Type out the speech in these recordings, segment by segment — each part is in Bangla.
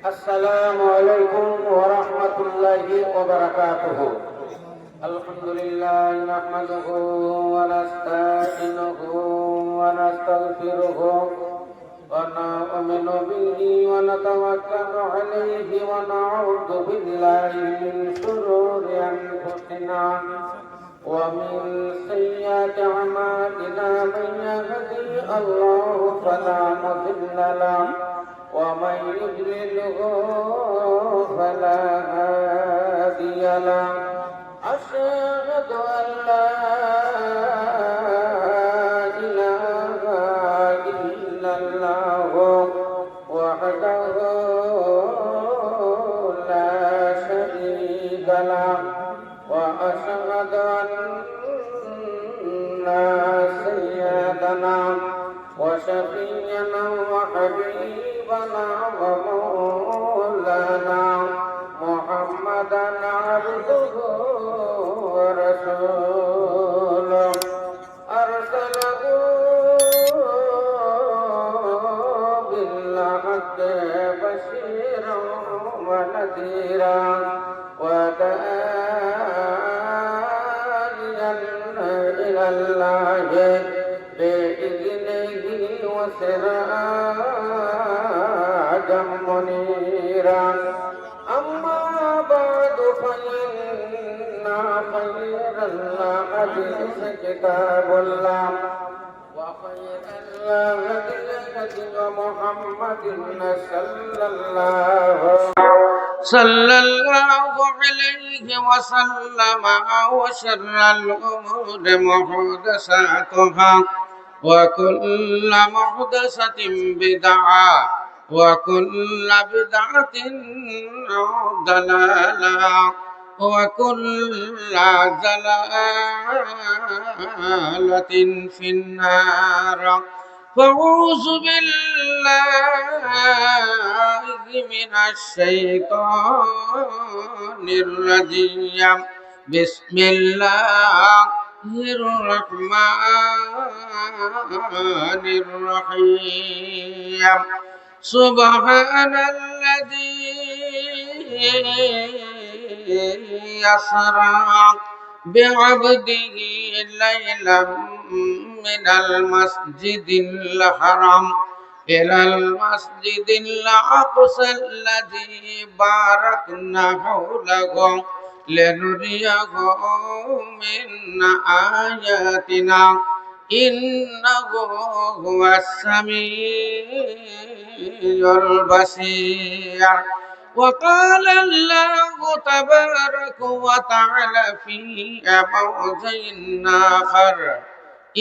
السلام عليكم ورحمة الله وبركاته. الحمد لله نحمده ونستعينه ونستغفره ونؤمن به ونتوكل عليه ونعوذ بالله من شرور أنفسنا ومن سيئات أعمالنا. من يهده الله فلا مضل له ومن يضلله فلا هادي له. أشهد أن لا إله إلا الله وحده لا شريك له وأشهد أن سيدنا وشفينا وحبيبنا ومولانا محمدا عبده ورسوله أرسله بالحق بشيرا ونذيرا وداعيا إلى الله بإذنه وسراجا منيرا. أما بعد فإن خير الحديث كتاب الله وخير الهدي هدي محمد صلى الله عليه وسلم. وشر الأمور محدثاتها وكل محدثة بدعة وكل بدعة ضلالة وكل ضلالة في النار. فأعوذ بالله من الشيطان الرجيم. بسم الله الرحمن الرحيم. سبحان الذي يسرى بعبده ليلا من المسجد الحرام إلى المسجد الأقصى الذي باركنا حوله لنريه من آياتنا إنه هو السميع البصير. وقال الله تبارك وتعالى في موضع آخر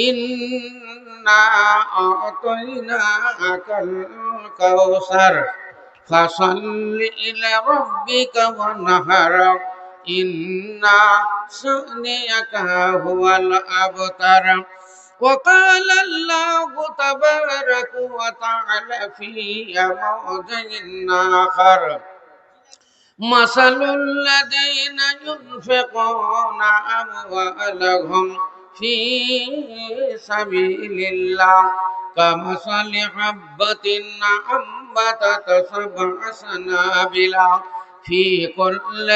إنا أعطيناك الكوثر فصل لربك وانحر إن شأنك هو الأبتر. وقال الله تبارك وتعالى في موضع آخر مثل الذين ينفقون أموالهم في سبيل الله كمثل حبة أنبتت 7 سنابل في كل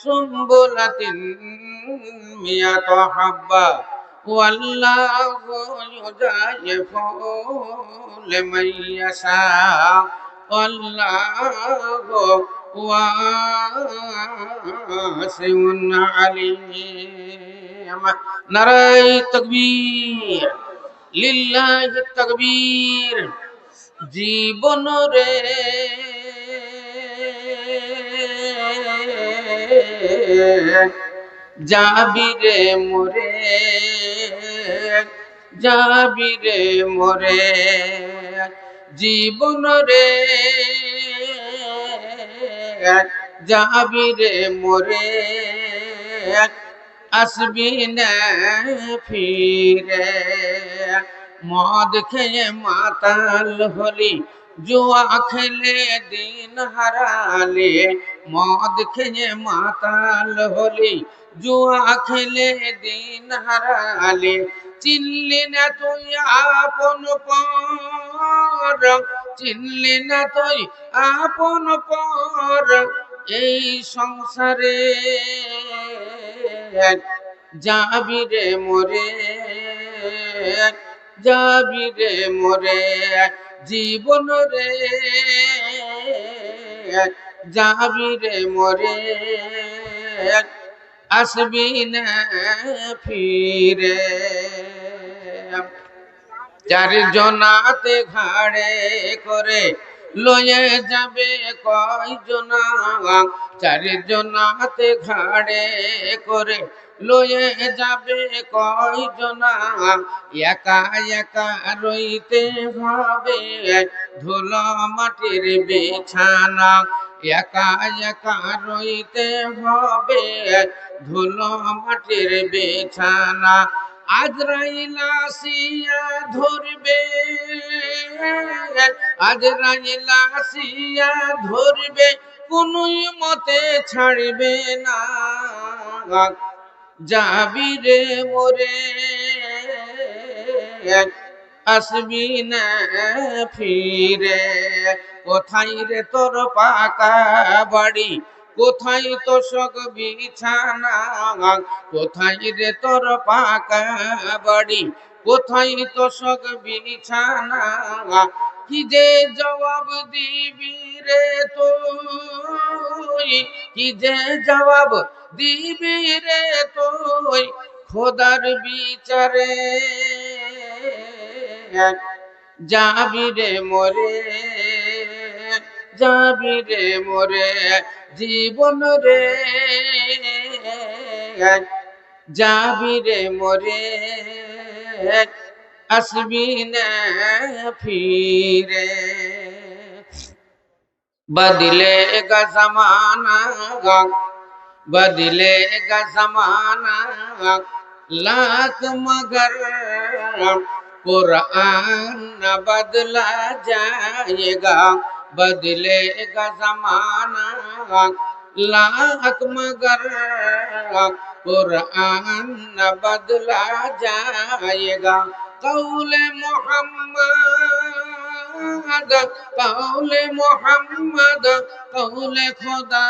سنبلة 100 حبة والله يضاعف لمن يشاء والله واسع عليم. نعرہ تکبیر লিল্লাহ তাকবীর। জীবন রে যাবি রে মোরে যাবি রে মোরে জীবন রে যাবি রে মোরে আসবি না ফিরে। মদ খেয়ে মাতাল হলি জুয়া খেলে দিন হারালে মদ খেয়ে মাতাল হলি জুয়া খেলে দিন হারালে চিনলি না তুই আপন পর চিনলি না তুই আপন পর এই সংসারে যাবি রে মরে যাবি রে মরে জীবন রে যাবি রে মরে আসবি না ফিরে চারজনাতে ঘাড়ে করে লয়ে যাবে কয়জনা চারজনাতে ঘাড়ে করে লয়ে যাবে কয়জনা একা একা রইতে হবে ধুলো মাটির বিছানা একা একা রইতে হবে ধুলো মাটির বিছানা আজরাইল আসিয়া ধরবে আজরাইল আসিয়া ধরবে কোনই মতে ছাড়বে না যাবি রে মরে আসবি না ফিরে কোথায় রে তোর পাকা বাড়ি কোথায় তোষক বিছানা কোথায় রে তোর পাকা বাড়ি কোথায় তোষক বিছানা কি যে জবাব দিবি রে তুই কি যে জবাব দিবি রে তুই খোদার বিচারে যাবি রে মরে যাবি রে মরে জীবন রে যাবি রে মরে আসবি না ফিরে बदलेगा जमाना बदलेगा जमाना लाख मगर कुरान न बदला जाएगा बदलेगा जमाना लाख मगर कुरान न बदला जाएगा कौले मोहम्मद कौले मोहम्मद कौले खुदा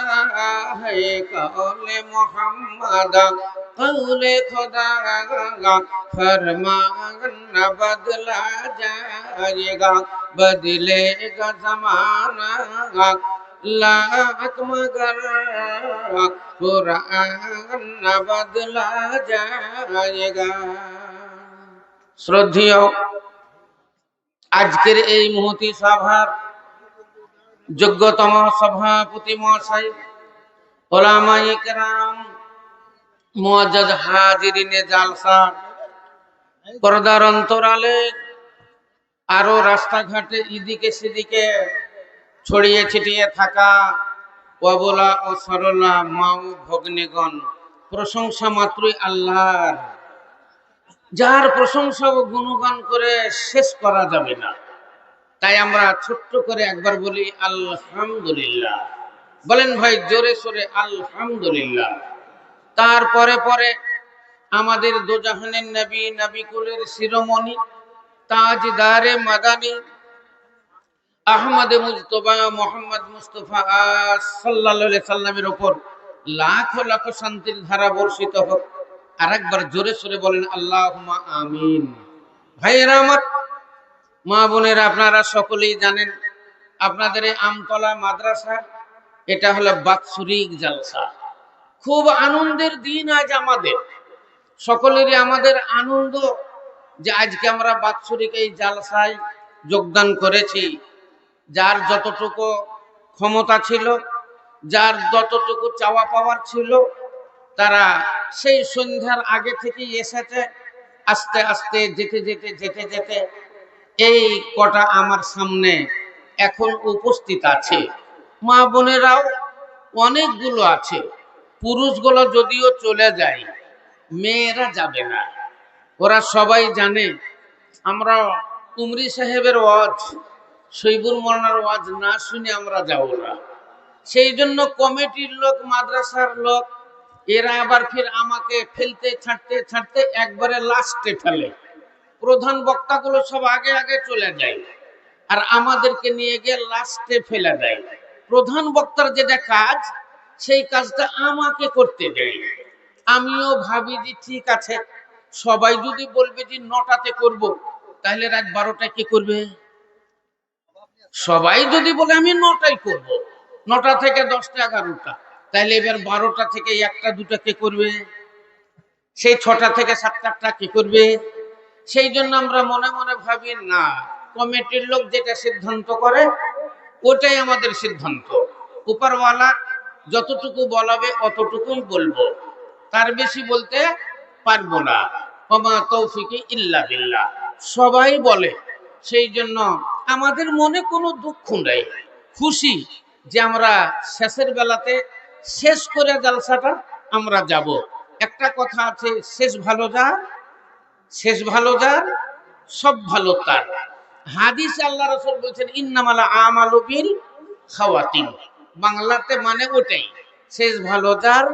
है कौले मोहम्मद कौले खुदा फरमान न बदला जाएगा बदलेगा जमाना लाख मगर कुरान न बदला जाएगा। শ্রদ্ধেয় আজকের এই মহতী সভার যোগ্যতম সভাপতি মহাশয় ওলামায়ে কেরাম মুআজ্জাজ হাজিরিনে জালসা পর্দার অন্তরালে আরো রাস্তাঘাটে এদিকে সেদিকে ছড়িয়ে ছিটিয়ে থাকা অবলা ও সরলা মা ও ভগ্নীগণ প্রশংসা মাত্রই আল্লাহর যার প্রশংসা ও গুণগান করে শেষ করা যাবে না তাই আমরা ছোট্ট করে একবার বলি আলহামদুলিল্লাহ বলেন ভাই জোরে সোরে আলহামদুলিল্লাহ তারপরে পরে আমাদের দোজাহানের নবী নবী কুলের শিরোমণি তাজদারে মাদানী আহমদ মুজতবা মোহাম্মদ মুস্তফা সাল্লাল্লাহু আলাইহি সাল্লামের উপর লাখ লাখ শান্তির ধারা বর্ষিত হোক আরেকবার জোরে সোরে বলেন আল্লাহুম্মা আমিন। ভাইয়েরা আমার মা বোনেরা আপনারা সকলেই জানেন আপনাদের এই আমতলা মাদ্রাসা এটা হলো বাৎসরিক জালসা খুব আনন্দের দিন আজ আমাদের সকলেরই আমাদের আনন্দ যে আজকে আমরা বাৎসরিক এই জালসায় যোগদান করেছি যার যতটুকু ক্ষমতা ছিল যার যতটুকু চাওয়া পাওয়ার ছিল তারা সেই সন্ধ্যার আগে থেকেই এসেছে আস্তে আস্তে যেতে যেতে যেতে যেতে এই কটা আমার সামনে এখন উপস্থিত আছে মা বোনেরাও অনেকগুলো আছে পুরুষগুলো যদিও চলে যায় মেয়েরা যাবে না ওরা সবাই জানে আমরা কুমরি সাহেবের ওয়াজ শৈবুর মোল্লার ওয়াজ না শুনে আমরা যাব না সেই জন্য কমিটির লোক মাদ্রাসার লোক এরা আবার ফির আমাকে ফেলতে ছাড়তে ছাড়তে একবারে লাস্টে ফেলে প্রধান বক্তাগুলো সব আগে আগে চলে যায় আর আমাদেরকে নিয়ে গিয়ে লাস্টে ফেলে দেয়। প্রধান বক্তার যেটা কাজ, সেই কাজটা আমাকে করতে দেয়। আমিও ভাবি যে ঠিক আছে, সবাই যদি বলবে যে 9টাতে করব, তাহলে রাত 12টায় কি করবে? সবাই যদি বলে আমি 9টায় করব, 9টা থেকে 10টা 11টা, তাহলে এবার 12টা থেকে 1টা 2টা কে করবে? সেই 6টা থেকে 7টা 8টা কি করবে? সেই জন্য আমরা মনে মনে ভাবি না, কমিটির লোক যেটা সিদ্ধান্ত করে ওটাই আমাদের সিদ্ধান্ত। উপরওয়ালা যতটুকু বলাবে অতটুকুই বলবো, তার বেশি বলতে পারবো না। ওমা তৌফিকি ইল্লা বিল্লাহ। সবাই বলে, সেই জন্য আমাদের মনে কোনো দুঃখ নেই, খুশি যে আমরা শেষের বেলাতে শেষ করে জালসাটা আমরা যাব। একটা কথা আছে, শেষ ভালো যার, শেষ ভালো যার, সব ভালো তার। হাদিস আল্লাহ রাসূল বলেছেন ইন্নামাল আমালু বিল খাওয়াতিম। বাংলাতে মানে ওটাই, শেষ ভালো যার,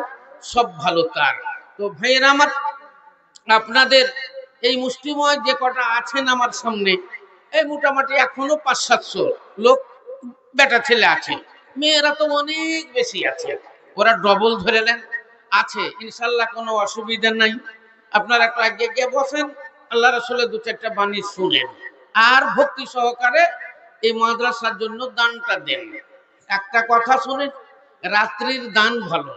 সব ভালো তার। তো ভাইয়েরা আমার, আপনাদের এই মুষ্টিময় যে কটা আছেন আমার সামনে, এই মোটামুটি এখনো 500-700 লোক বেটা ছেলে আছে। মেয়েরা তো অনেক বেশি আছে, ওরা ডবল ধরে নেন আছে। ইনশাল্লাহ কোনো অসুবিধা নাই। আপনারা একটু আগে গিয়ে বসেন, আল্লাহ রাসূলের 2-4টা বাণী শুনেন, আর ভক্তি সহকারে এই মাদ্রাসার জন্য দানটা দেন। একটা কথা শুনেন, রাত্রির দান ভালো,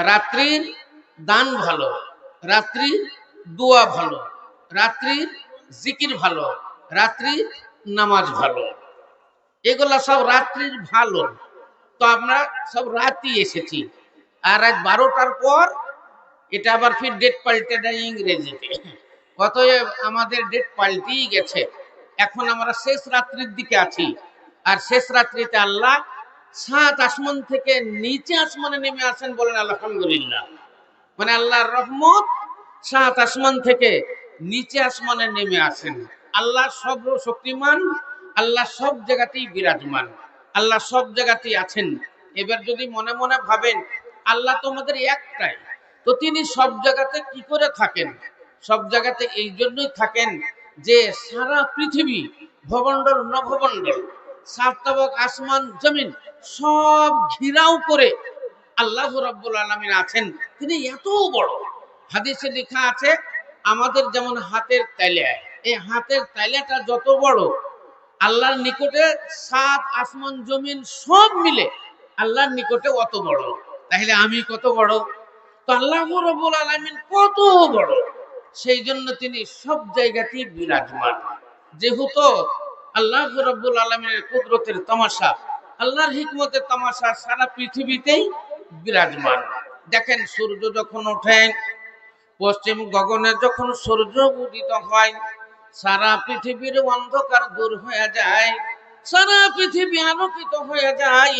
রাত্রির দান ভালো, রাত্রির দোয়া ভালো, রাত্রির জিকির ভালো, রাত্রির নামাজ ভালো, এগুলা সব রাত্রির ভালো। তো আমরা সব রাতই এসেছি, আর রাত 12টার পর এটা আবার ফির ডেট পাল্টে দেয় ইংরেজিতে। অতএব আমাদের ডেট পাল্টেই গেছে। এখন আমরা শেষ রাত্রির দিকে আছি, আর শেষ রাত্রিতে আল্লাহ 7 আসমান থেকে নিচে আসমানে নেমে আসেন, বলেন আলহামদুলিল্লাহ। মানে আল্লাহর রহমত 7 আসমান থেকে নিচে আসমানে নেমে আসেন। আল্লাহ সর্বশক্তিমান, আল্লাহ সব জায়গাতেই বিরাজমান, আল্লাহ সব জায়গাতেই আছেন। এবার যদি মনে মনে ভাবেন আল্লাহ তো আমাদের একটাই, তো তিনি সব জায়গাতে কি করে থাকেন? সব জায়গাতে এই জন্যই থাকেন যে সারা পৃথিবী, ভবমণ্ডল নভমণ্ডল, সাতবক আসমান জমিন সব ঘিরাও করে আল্লাহ রাব্বুল আলামিন আছেন। তিনি এত বড়। হাদিসে লেখা আছে আমাদের যেমন হাতের তালে, এই হাতের তালেটা যত বড়, আল্লাহর নিকটে 7 আসমান জমিন সব মিলে আল্লাহর নিকটে অত বড়। তাহলে আমি কত বড়, তো আল্লাহ রাব্বুল আলামিন কত বড়। সেই জন্য তিনি সব জায়গাতেই বিরাজমান। যেহেতু আল্লাহ রাব্বুল আলামিনের কুদরতের তামাশা, আল্লাহর হিকমতের তামাশা সারা পৃথিবীতেই বিরাজমান। দেখেন, সূর্য যখন ওঠে, পশ্চিম গগনে যখন সূর্য উদিত হয়, সারা পৃথিবীর অন্ধকার দূর হয়ে যায়, সারা পৃথিবী আলোকিত হয়ে যায়।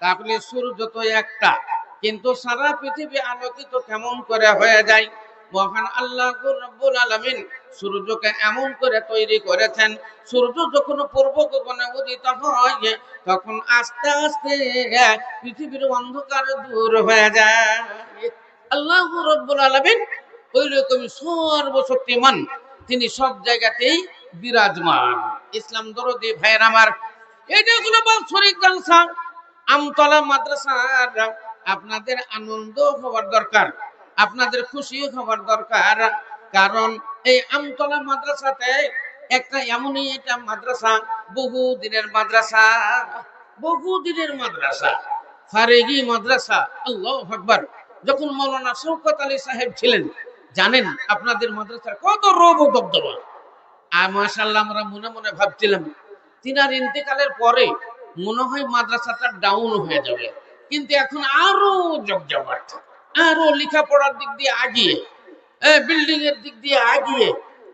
তাহলে সূর্য তো একটা, কিন্তু সারা পৃথিবী আলোকিত কেমন করে হয়ে যায়? মহান আল্লাহ রাব্বুল আলামিন সূর্যকে এমন করে তৈরি করেছেন, সূর্য যখন পূর্ব গগনে উদিত হয়, তখন আস্তে আস্তে পৃথিবীর অন্ধকার দূর হয়ে যায়। আল্লাহ রাব্বুল আলামিন ওই রকমই সর্বশক্তিমান, তিনি সব জায়গাতেই বিরাজমান। ইসলাম দরদি ভাইয়ের আমার, এটা হলো বাৎসরিক জলসা আমতলা মাদ্রাসার। আপনাদের আনন্দ হওয়ার দরকার, আপনাদের খুশি হওয়ার দরকার, কারণ এই আমতলা মাদ্রাসাতে একটা এমনই একটা মাদ্রাসা, বহু দিনের মাদ্রাসা, বহু দিনের মাদ্রাসা, ফারেগি মাদ্রাসা। আল্লাহু আকবার। যখন মাওলানা শওকত আলী সাহেব ছিলেন, জানেন আপনাদের মাদ্রাসার কত রব ও দবদবা। আর মাশাআল্লাহ, আমরা মনে মনে ভাবছিলাম তিনার ইন্তেকালের পরে মনে হয় মাদ্রাসাটা ডাউন হয়ে যাবে, কিন্তু এখন আরো জগজমাট, আরো লেখাপড়ার দিক দিয়ে আগিয়ে, বিল্ডিং এর দিক দিয়ে আগিয়ে,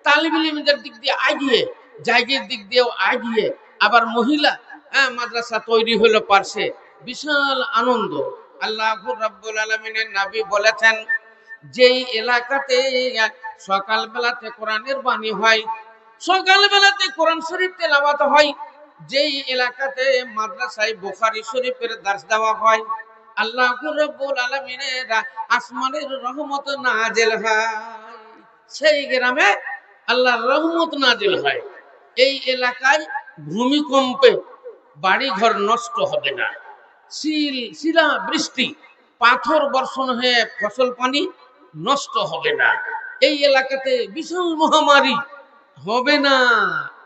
তালিব ইলমের দিক দিয়ে আগিয়ে, জায়গার দিক দিয়েও আগিয়ে, আবার মহিলা মাদ্রাসা তৈরি হলো পারছে। বিশাল আনন্দ। আল্লাহ রাব্বুল আলামিনের নবী বলেছেন, যেই এলাকাতে সকাল বেলাতে কোরআনের বাণী হয়, সকাল বেলাতে কোরআন শরীফ তেলাওয়াত হয়, যেই এলাকাতে মাদ্রাসায় বুখারী শরীফের দার্স দেওয়া হয়, আল্লাহ রাব্বুল আলামিনের আসমানের রহমত নাজিল হয়, সেই গ্রামে আল্লাহর রহমত নাজিল হয়। এই এলাকায় ভূমিকম্পে বাড়ি ঘর নষ্ট হবে না, শিলা বৃষ্টি পাথর বর্ষণ হয়ে ফসল পানি নষ্ট হবে না, এই এলাকাতে বিশাল মহামারী হবে না,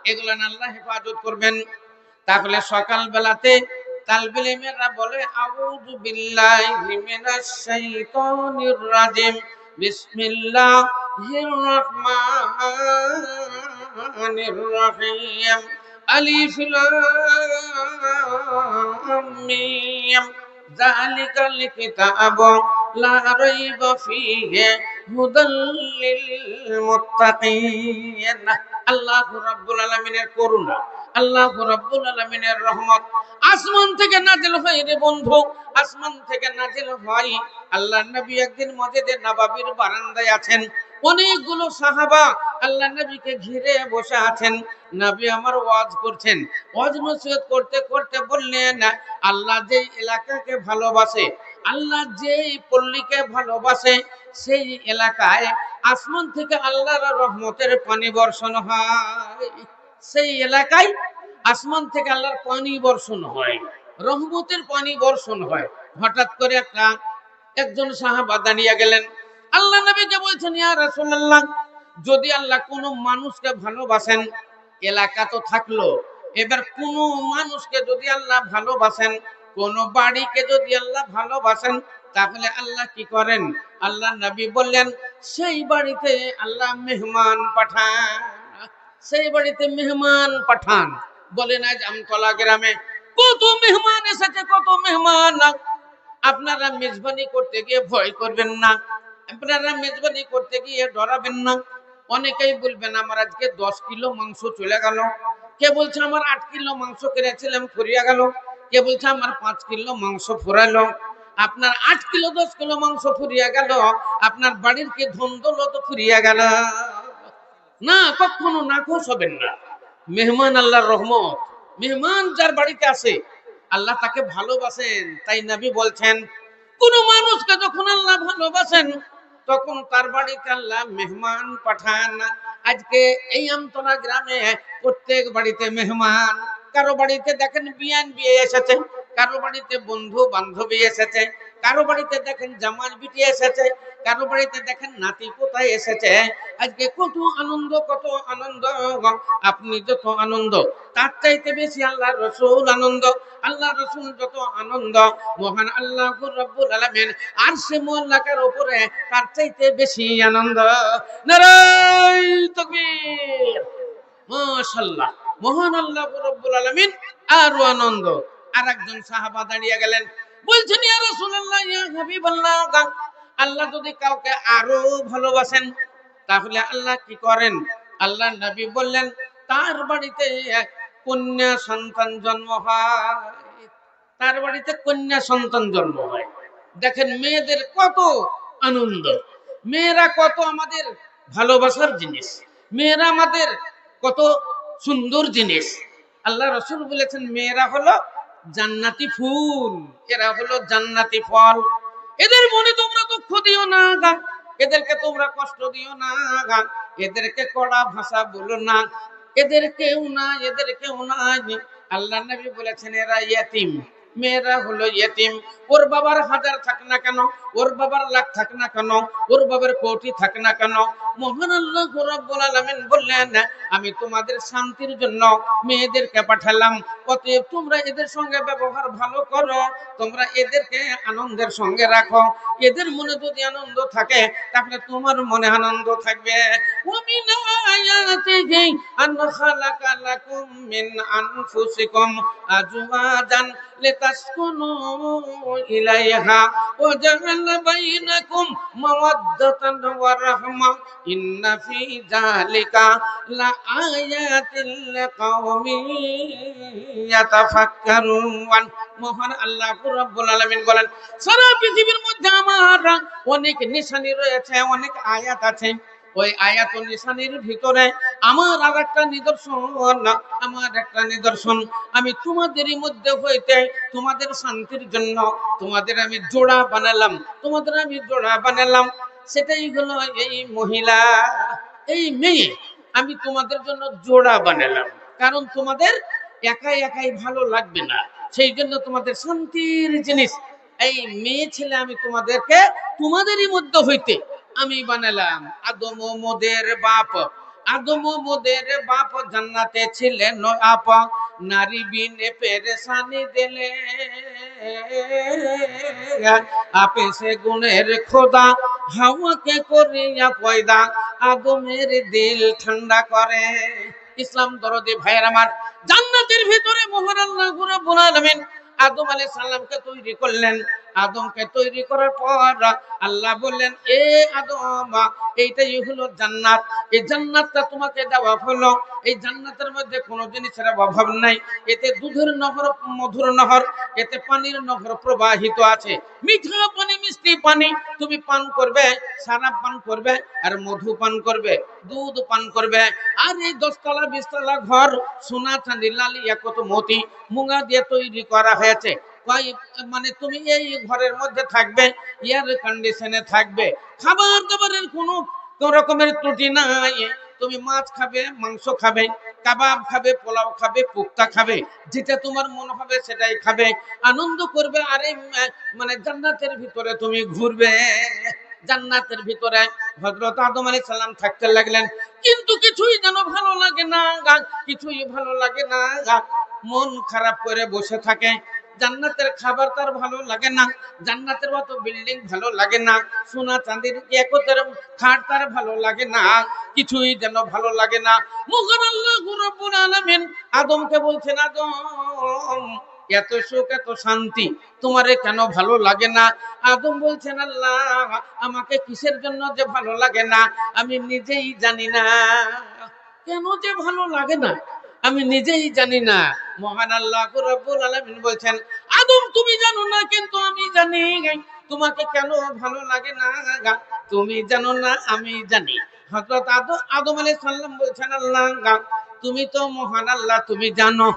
এগুলো আল্লাহ হেফাজত করবেন। তাহলে সকাল বেলাতে তালবিল ইলমেরা বলে আউযু বিল্লাহি মিনাশ শাইতানির রাজিম, বিসমিল্লাহির রহমানির রহিম, আলিফ লাম মিম, যালিকাল কিতাবু লা রাইবা ফীহি হুদাল লিল মুত্তাকিন। আল্লাহু রাব্বুল আলামিনের করুণা, আল্লাহু রাব্বুল আলামিনের রহমত আসমান থেকে নাজিল হয় রে বন্ধু, আসমান থেকে নাজিল হয়। আল্লাহর নবী একদিন মসজিদে নববীর বারান্দায় আছেন, অনেকগুলো সাহাবা আল্লাহর নবীকে ঘিরে বসে আছেন। নবী আমার ওয়াজ করছেন, ওয়াজ নসিহত করতে করতে বললেন, আল্লাহ যে এলাকাকে ভালোবাসে, আল্লাহ যে পল্লীকে ভালোবাসে, সেই এলাকায় আসমান থেকে আল্লাহর রহমতের পানি বর্ষণ হয়। সেই এলাকায় আসমান থেকে আল্লাহর পানি বর্ষণ হয়, রহমতের পানি বর্ষণ হয়। হঠাৎ করে একজন সাহাবা দাঁড়িয়ে গেলেন, আল্লাহ নবীকে বলছেন, ইয়া রাসূলুল্লাহ, যদি আল্লাহ কোনো মানুষকে ভালোবাসেন, এলাকা তো থাকলো, এবার কোনো মানুষকে যদি আল্লাহ ভালোবাসেন, কোন বাড়িকে যদি আল্লাহ ভালোবাসেন, তাহলে আল্লাহ কি করেন? আল্লাহ নবী বললেন, সেই বাড়িতে আল্লাহ মেহমান পাঠান, সেই বাড়িতে মেহমান পাঠান। বলেন আজ আমতলা গ্রামে কত মেহমান এসেছে, কত মেহমান। আপনারা মেজবানি করতে গিয়ে ভয় করবেন না, আপনারা মেজবানি করতে গিয়ে ডরাবেন না। অনেকেই বলবেন আমার আজকে 10 কিলো মাংস চলে গেল, কে বলছে আমার 8 কিলো মাংস কিনেছিলাম ফুরিয়ে গেল, কে বলছে আমার 5 কিলো মাংস ফুরাইলো। আপনার 8 কিলো 10 কিলো মাংস ফুরিয়ে গেল, আপনার বাড়ির কি ধন দৌলত ফুরিয়ে গেল? না, কখনো নাখোশ হবেন না। মেহমান আল্লাহর রহমত, মেহমান যার বাড়িতে আসে আল্লাহ তাকে ভালোবাসেন। তাই নবী বলছেন, কোন মানুষকে যখন আল্লাহ ভালোবাসেন, তখন তার বাড়িতে আল্লাহ মেহমান পাঠান। আজকে এই আমতলা গ্রামে প্রত্যেক বাড়িতে মেহমান। কারো বাড়িতে দেখেন বিয়ে এসেছে, কারো বাড়িতে বন্ধু বান্ধবী এসেছে, কারো বাড়িতে দেখেন জামাই বিটি এসেছে, কারো বাড়িতে দেখেন নাতি কোথায় এসেছে। আজকে কত আনন্দ, কত আনন্দ। আপনি যত আনন্দ, তার চাইতে বেশি আল্লাহ রসুল আনন্দ। আল্লাহ রসুল যত আনন্দ, মহান আল্লাহ রাব্বুল আলামিন আরশে মুআল্লাকার উপরে তার চাইতে বেশি আনন্দ। নারায়ে তাকবীর, মাশাআল্লাহ, মহান আল্লাহ রাব্বুল আলামিন আরো আনন্দ। আর একজন সাহাবা দাঁড়িয়ে গেলেন, বলছেন, ইয়া রাসূলুল্লাহ, ইয়া হাবিবাল্লাহ, আল্লাহ যদি কাউকে আরো ভালোবাসেন, তাহলে আল্লাহ কি করেন? আল্লাহ নবী বললেন, তার বাড়িতে কন্যা সন্তান জন্ম হয়, তার বাড়িতে কন্যা সন্তান জন্ম হয়। দেখেন মেয়েদের কত আনন্দ, মেয়েরা কত আমাদের ভালোবাসার জিনিস, মেয়েরা আমাদের কত সুন্দর জিনিস। আল্লাহ রসুল বলেছেন, মেয়েরা হলো জান্নাতি ফুল, এরা হলো জান্নাতি ফল। এদের মনে তোমরা দুঃখ দিও না, এদেরকে তোমরা কষ্ট দিও না, এদেরকে কড়া ভাষা বলো না, এদের কেউ না, এদের কেউ নাই। আল্লাহ নবী বলেছেন, এরা ইয়েতিম, মেয়েরা হলো ইয়েতিম। ওর বাবার 1000 থাক না কেন, ওর বাবার লাখ থাক না কেন, ওর বাবার কোটি থাক না কেন, মহান আল্লাহ রাব্বুল আলামিন বললেন, আমি তোমাদের শান্তির জন্য মেয়েদেরকে পাঠালাম। অতএব তোমরা এদের সঙ্গে ব্যবহার ভালো করো, তোমরা এদেরকে আনন্দের সঙ্গে রাখো। এদের মনে যদি আনন্দ থাকে, তাহলে তোমার মনে আনন্দ থাকবে। ওমিন আয়াতিহি আন খালাকা লাকুম মিন আনফুসিকুম আজওয়াজান লিতাসকুনু ইলাইহা ওয়া জাআলা বাইনাকুম মাওয়াদ্দাতান ওয়া রাহমা ইন্না ফি যালিকা লাআয়াতিল লিকাওমিন ইয়াতাফাক্কারুন। মহান আল্লাহ রাব্বুল আলামিন বলেন, সারা পৃথিবীর মধ্যে আমার অনেক নিশানি রয়েছে, অনেক আয়াত আছে। ওই আয়াত ও নিশানির ভিতরে আমার আরেকটা নিদর্শন, আমার একটা নিদর্শন, আমি তোমাদেরই মধ্যে হইতে তোমাদের শান্তির জন্য তোমাদের আমি জোড়া বানালাম, তোমাদের আমি জোড়া বানালাম। সেটাই হলো এই মহিলা, এই মেয়ে, আমি তোমাদের জন্য জোড়া বানালাম, কারণ তোমাদের একাই একাই ভালো লাগবে না। সেই জন্য তোমাদের শান্তির জিনিস এই মেয়ে ছেলে আমি তোমাদেরকে তোমাদেরই মধ্যে হইতে আমি বানালাম। আদম ও মোদের বাপ, আদম ও মোদের বাপ জান্নাতে ছিলেন আপা, নারী বিনে পেরেশানি দিলে আপে সে গুণের খোদা, হাওয়াকে করিয়া পয়দা, আদমের দিল ঠান্ডা করে। ইসলাম দরদি ভাইয়ের আমার, জান্নাতের ভিতরে মহান আল্লাহ রাব্বুল আলামিন আদম আলাইহিস সালামকে তৈরি করলেন। আদমকে তৈরি করার পর আল্লাহ বললেন, এ আদম, এইটাই হলো জান্নাত। এই জান্নাতটা তোমাকে দেওয়া হলো। এই জান্নাতের মধ্যে কোনো জিনিসের অভাব নাই। এতে দুধের নহর, মধুর নহর, এতে পানির নহর প্রবাহিত আছে। মিঠা পানি, মিষ্টি পানি তুমি পান করবে, শরাব পান করবে, আর মধু পান করবে, দুধ পান করবে। আর এই 10 তলা 20 তলা ঘর সোনা চাঁদি লালি একত মতি মুঙা দিয়ে তৈরি করা হয়েছে। মানে তুমি এই ঘরের মধ্যে থাকবে, এয়ার কন্ডিশনে থাকবে, খাবার দাবারের কোনো রকমের ত্রুটি নাই। তুমি মাছ খাবে, মাংস খাবে, কাবাব খাবে, পোলাও খাবে, পুক্তা খাবে, যেটা তোমার মনে হবে সেটাই খাবে, আনন্দ করবে। আরে মানে জান্নাতের ভিতরে তুমি ঘুরবে। জান্নাতের ভিতরে হযরত আদম আলাইহিস সালাম থাকতে লাগলেন, কিন্তু কিছুই যেন ভালো লাগে না, কিছুই ভালো লাগে না। মন খারাপ করে বসে থাকে। জান্নাতের খাবার তার ভালো লাগে না, জান্নাতের মতো বিল্ডিং ভালো লাগে না, সোনা চাঁদির একতের খাট তার ভালো লাগে না, কিছুই যেন ভালো লাগে না। মহান আল্লাহ রাব্বুল আলামিন আদমকে বলছেন, আদম, এত সুখ এত শান্তি তোমারে কেন ভালো লাগে না? আদম বলছেন, আল্লাহ, আমাকে কিসের জন্য যে ভালো লাগে না আমি নিজেই জানি না। কেন যে ভালো লাগে না আমি নিজেই জানি না। মহান আল্লাহ রাব্বুল আলামিন বলছেন, আদম, তুমি জানো না, কিন্তু আমি জানি। তোমাকে কেন ভালো লাগে না তুমি জানো না, আমি জানি। হযরত আদম আলাইহিস সালাম বলছেন, আল্লাহ, তুমি তো মহান আল্লাহ, তুমি জানো।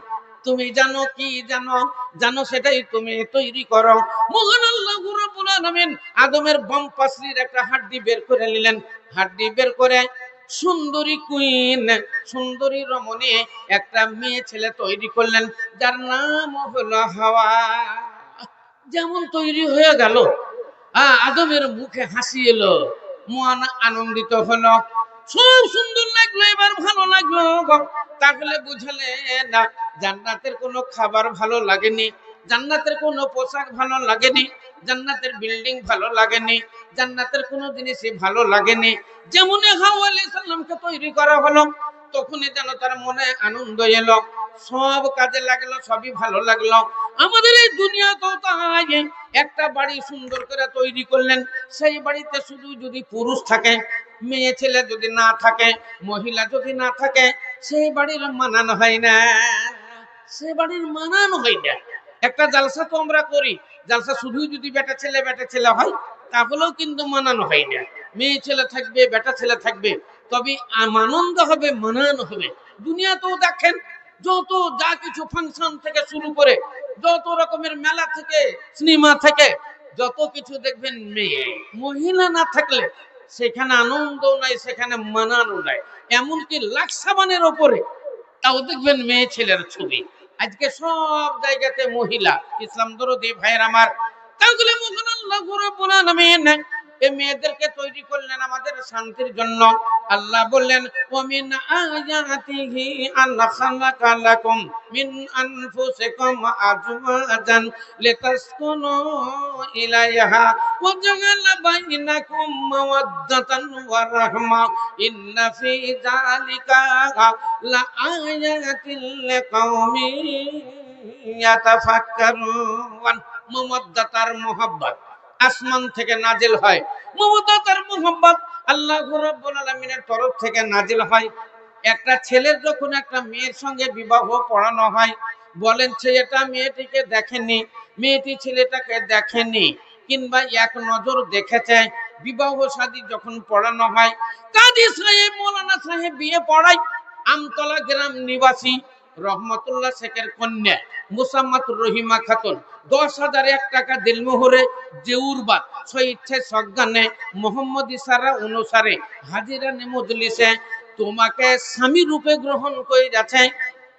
তুমি জানো কি জানো? জানো সেটাই তুমি তৈরি করো। মহান আল্লাহ রাব্বুল আলামিন আদমের বাম পাশরির একটা হাড্ডি বের করে নিলেন। হাড্ডি বের করে সুন্দরী কুইন, সুন্দরী রমণী একটা মেয়ে ছেলে তৈরি করলেন, যার নাম হলো হাওয়া। যেমন তৈরি হয়ে গেল, আদমের মুখে হাসি এলো, মন আনন্দিত হলো, সব সুন্দর লাগলো, এবার ভালো লাগলো। তাহলে বুঝলে না, জান্নাতের কোনো খাবার ভালো লাগেনি, জান্নাতের কোনো পোশাক ভালো লাগেনি, জান্নাতের বিল্ডিং ভালো লাগেনি, জান্নাতের কোনো জিনিসই ভালো লাগেনি। যেমন হাওয়া আলাইহিস সালামকে তৈরি করা হলো, তখনই যেন তার মনে আনন্দ এলো, সব কাজে লাগলো, সবই ভালো লাগলো। আমাদের এই দুনিয়াতেও তাই, একটা বাড়ি সুন্দর করে তৈরি করলেন, সেই বাড়িতে শুধু যদি পুরুষ থাকে, মেয়ে ছেলে যদি না থাকে, মহিলা যদি না থাকে, সেই বাড়ির মানানো হয় না, সে বাড়ির মানানো হয় না। একটা জালসা তো আমরা করি, জালসা শুধু যদি বেটা ছেলে হয়, তাহলেও কিন্তু মানানো হয় না। মেয়ে ছেলে থাকবে, বেটা ছেলে থাকবে, তবে আনন্দ হবে, মানানো হবে। দুনিয়াতেও দেখেন, যত যা কিছু ফাংশন থেকে শুরু করে, যত রকমের মেলা থেকে, সিনেমা থেকে, যত কিছু দেখবেন, মেয়ে মহিলা না থাকলে সেখানে আনন্দ নাই, সেখানে মানানো নাই। এমনকি লাকসাবানের ওপরে তাও দেখবেন মেয়ে ছেলের ছবি। আজকে সব জায়গাতে মহিলা। ইসলাম দরদি ভাইয়ের আমার, তাহলে মহান আল্লাহ রাব্বুল আলামিন এই মেয়েদেরকে তৈরি করলেন আমাদের শান্তির জন্য। আল্লাহ বললেন, ওয়া মিন আয়াতিহি আন খালাকা লাকুম মিন আনফুসিকুম আজওয়াজান লিতাসকুনু ইলাইহা ওয়া জাআলা বাইনাকুম মাওয়াদ্দাতান ওয়া রাহমা ইন্না ফি যালিকা লা আয়াতিল লিকাওমিন ইয়াতাফাক্কারুন। মাওয়াদ্দাতার মোহাব্বত আসমান থেকে নাজিল হয়, মমতার মোহাম্মত আল্লাহ রাব্বুল আলামিনের তরফ থেকে নাজিল হয়। একটা ছেলের যখন একটা মেয়ের সঙ্গে বিবাহ পড়ানো হয়, বলেন ছেলেটা মেয়েটিকে দেখেনি, মেয়েটি ছেলেটাকে দেখেনি, কিংবা এক নজর দেখেছে, বিবাহ শাদী যখন পড়ানো হয়, কাজী সাহেব, মৌলানা সাহেব বিয়ে পড়ায়। আমতলা গ্রাম নিবাসী রহমতুল্লাহ শেখের কন্যা মুসাম্মাতুর রহিমা খাতুন 10,001 টাকা দিলমোহরে জেউরবাদ স্বইচ্ছায় সজ্ঞানে মোহাম্মদ ইসারা অনুসারে হাজিরা মজলিসে তোমাকে স্বামী রূপে গ্রহণ করেছে।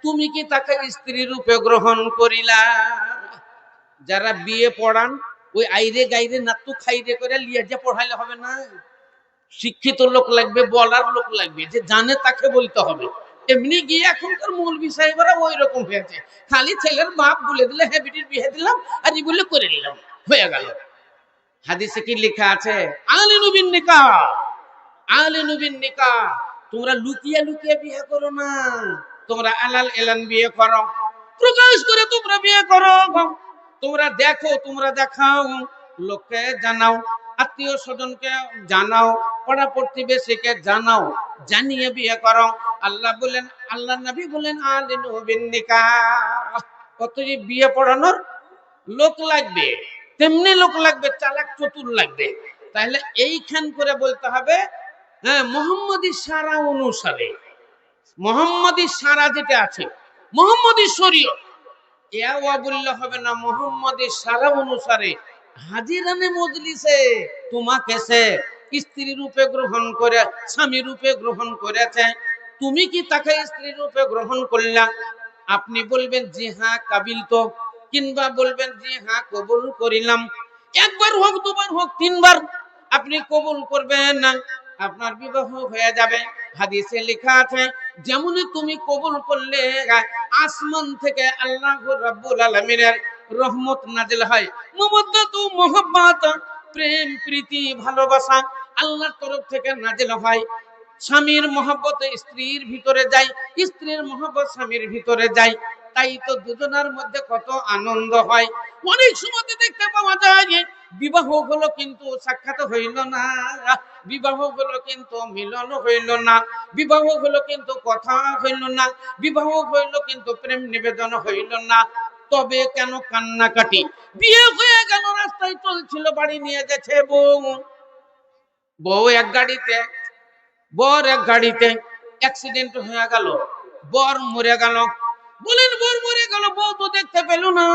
তুমি কি তাকে স্ত্রী রূপে গ্রহণ করিলা? যারা বিয়ে পড়ান ওই আইরে গাইরে নাতু খাইরে করে লিয়ে যে পড়াইলে হবে না। শিক্ষিত লোক লাগবে, বলার লোক লাগবে, যে জানে তাকে বলতে হবে। এমনি গিয়ে এখনকার মৌলবি সাহেবরা ওই রকম হয়েছে, খালি ছেলের বাপ বলে দিলে হ্যাঁ বিটির বিয়ে দিলাম আর এই বলে করে নিলাম, হয়ে গেল। হাদিসে কি লেখা আছে? আলে নবীন নিকাহ, আলে নবীন নিকাহ। তোমরা লুকিয়ে লুকিয়ে বিয়ে করো না, তোমরা আলাল এলান বিয়ে করো, প্রকাশ করে তোমরা বিয়ে করো। তোমরা দেখো, তোমরা দেখাও, লোককে জানাও, আত্মীয় স্বজনকে জানাও, পাড়া প্রতিবেশীকে জানাও, জানিয়ে বিয়ে করো। আল্লাহ বলেন, আল্লাহ নবী বলেন আলে নবীন নিকাহ। কত যে বিয়ে পড়ানোর লোক লাগবে, তেমনি লোক লাগবে, চালাক চতুর লাগবে। তাহলে এইখান করে বলতে হবে হ্যাঁ মোহাম্মদী সারা অনুসারে, মোহাম্মদী সারা যেটা আছে, মোহাম্মদী শরীয়ত, এয়া বললে হবে না। মোহাম্মদী সারা অনুসারে হাজিরানে মজলিসে তোমাকে সে স্ত্রী রূপে গ্রহণ করে, স্বামী রূপে গ্রহণ করেছে, তুমি কি তাকে স্ত্রী রূপে গ্রহণ করলা? আপনি বলবেন জি হ্যাঁ কাবিল তো, কিংবা বলবেন জি হ্যাঁ কবুল করিলাম। একবার হোক, দুবার হোক, তিনবার আপনি কবুল করবেন না, আপনার বিবাহ হয়ে যাবে। হাদিসে লেখা আছে যেমন তুমি কবুল করলে আসমান থেকে আল্লাহ রাব্বুল আলামিনের রহমত নাজিল হয়, মওয়াদ্দাতু মুহাব্বাত, প্রেম প্রীতি ভালোবাসা আল্লাহর তরফ থেকে নাজিল হয়। স্বামীর মহব্বত স্ত্রীর ভিতরে যায়, স্ত্রীর মহব্বত স্বামীর ভিতরে যায়। তাই তো দুজনের মধ্যে কত আনন্দ হয়। অনেক সময় দেখতে পাওয়া যায় বিবাহ হলো কিন্তু সাক্ষাৎ হইল না, বিবাহ হলো কিন্তু মিলন হইল না, বিবাহ হলো কিন্তু কথা হইল না, বিবাহ হইল কিন্তু প্রেম নিবেদন হইল না। তবে কেন কান্নাকাটি? বিয়ে হয়ে গেল, রাস্তায় চলছিল, বাড়ি নিয়ে গেছে বউ, বউ এক গাড়িতে, বর এক গাড়িতে, অ্যাক্সিডেন্ট হয়ে গেল, বর মরে গেল। বলেন বর মরে গেল, বউ তো দেখতে পেল না,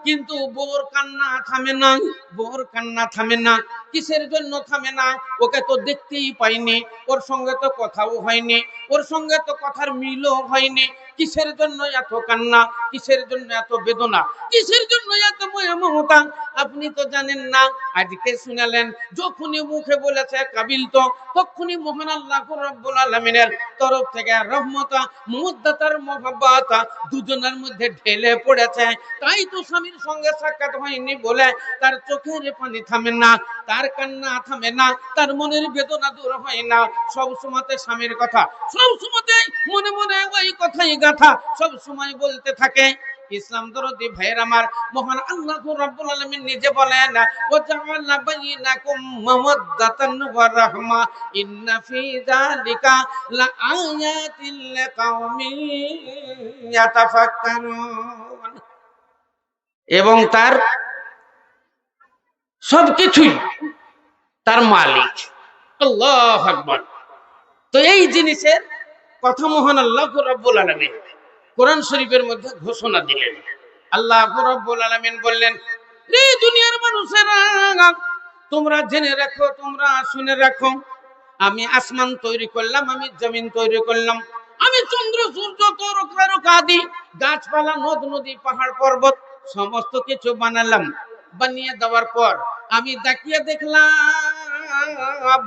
কিন্তু বউর কান্না থামে না, বউর কান্না থামে না। কিসের জন্য থামে না? ওকে তো দেখতেই পাইনি, ওর সঙ্গে তো কথাও হয়নি, ওর সঙ্গে তো কথার মিলও হয়নি। কিসের জন্য এত কান্না? কিসের জন্য এত বেদনা? কিসের জন্য এত মমতা? আপনি তো জানেন না। আজকে শুনালেন, যখনই মুখে বলেছে কাবিল তো, তখনই মহান আল্লাহ রাব্বুল আলামিনের তরফ থেকে রহমতা, মুওয়াদ্দাতার মহব্বত দুজনের মধ্যে ঢেলে পড়েছে। তাই তো স্বামীর সঙ্গে সাক্ষাৎ হয়নি বলে তার চোখের পানি থামে না, তার কান্না থামে না, তার মনের বেদনা দূর হয় না। সব সময়তে স্বামীর কথা, সব সময়তে মনে মনে ওই কথাই গাথা সব সময় বলতে থাকে। ইসলাম দরদি ভাইয়ের আমার, মহান আল্লাহ রাব্বুল আলামিন নিজে বলেন ওয়া জাআলা বাইনাকুম মাওয়াদ্দাতান ওয়া রাহমা ইন্না ফি যালিকা লাআয়াতিল লিকাওমিন ইয়াতাফাক্কারুন। এবং তার সবকিছুই তার মালিক আল্লাহু আকবার। তো এই জিনিসের কথা মহান আল্লাহ রাব্বুল আলামিন কোরআন শরীফের মধ্যে ঘোষণা দিলেন। আল্লাহ রাব্বুল আলামিন বললেন, রে দুনিয়ার মানুষেরা, তোমরা জেনে রাখো, তোমরা শুনে রাখো, আমি আসমান তৈরি করলাম, আমি জমিন তৈরি করলাম, আমি চন্দ্র সূর্য তারকাদি গাছপালা নদ নদী পাহাড় পর্বত সমস্ত কিছু বানালাম। বানিয়ে দেওয়ার পর আমি তাকিয়ে দেখলাম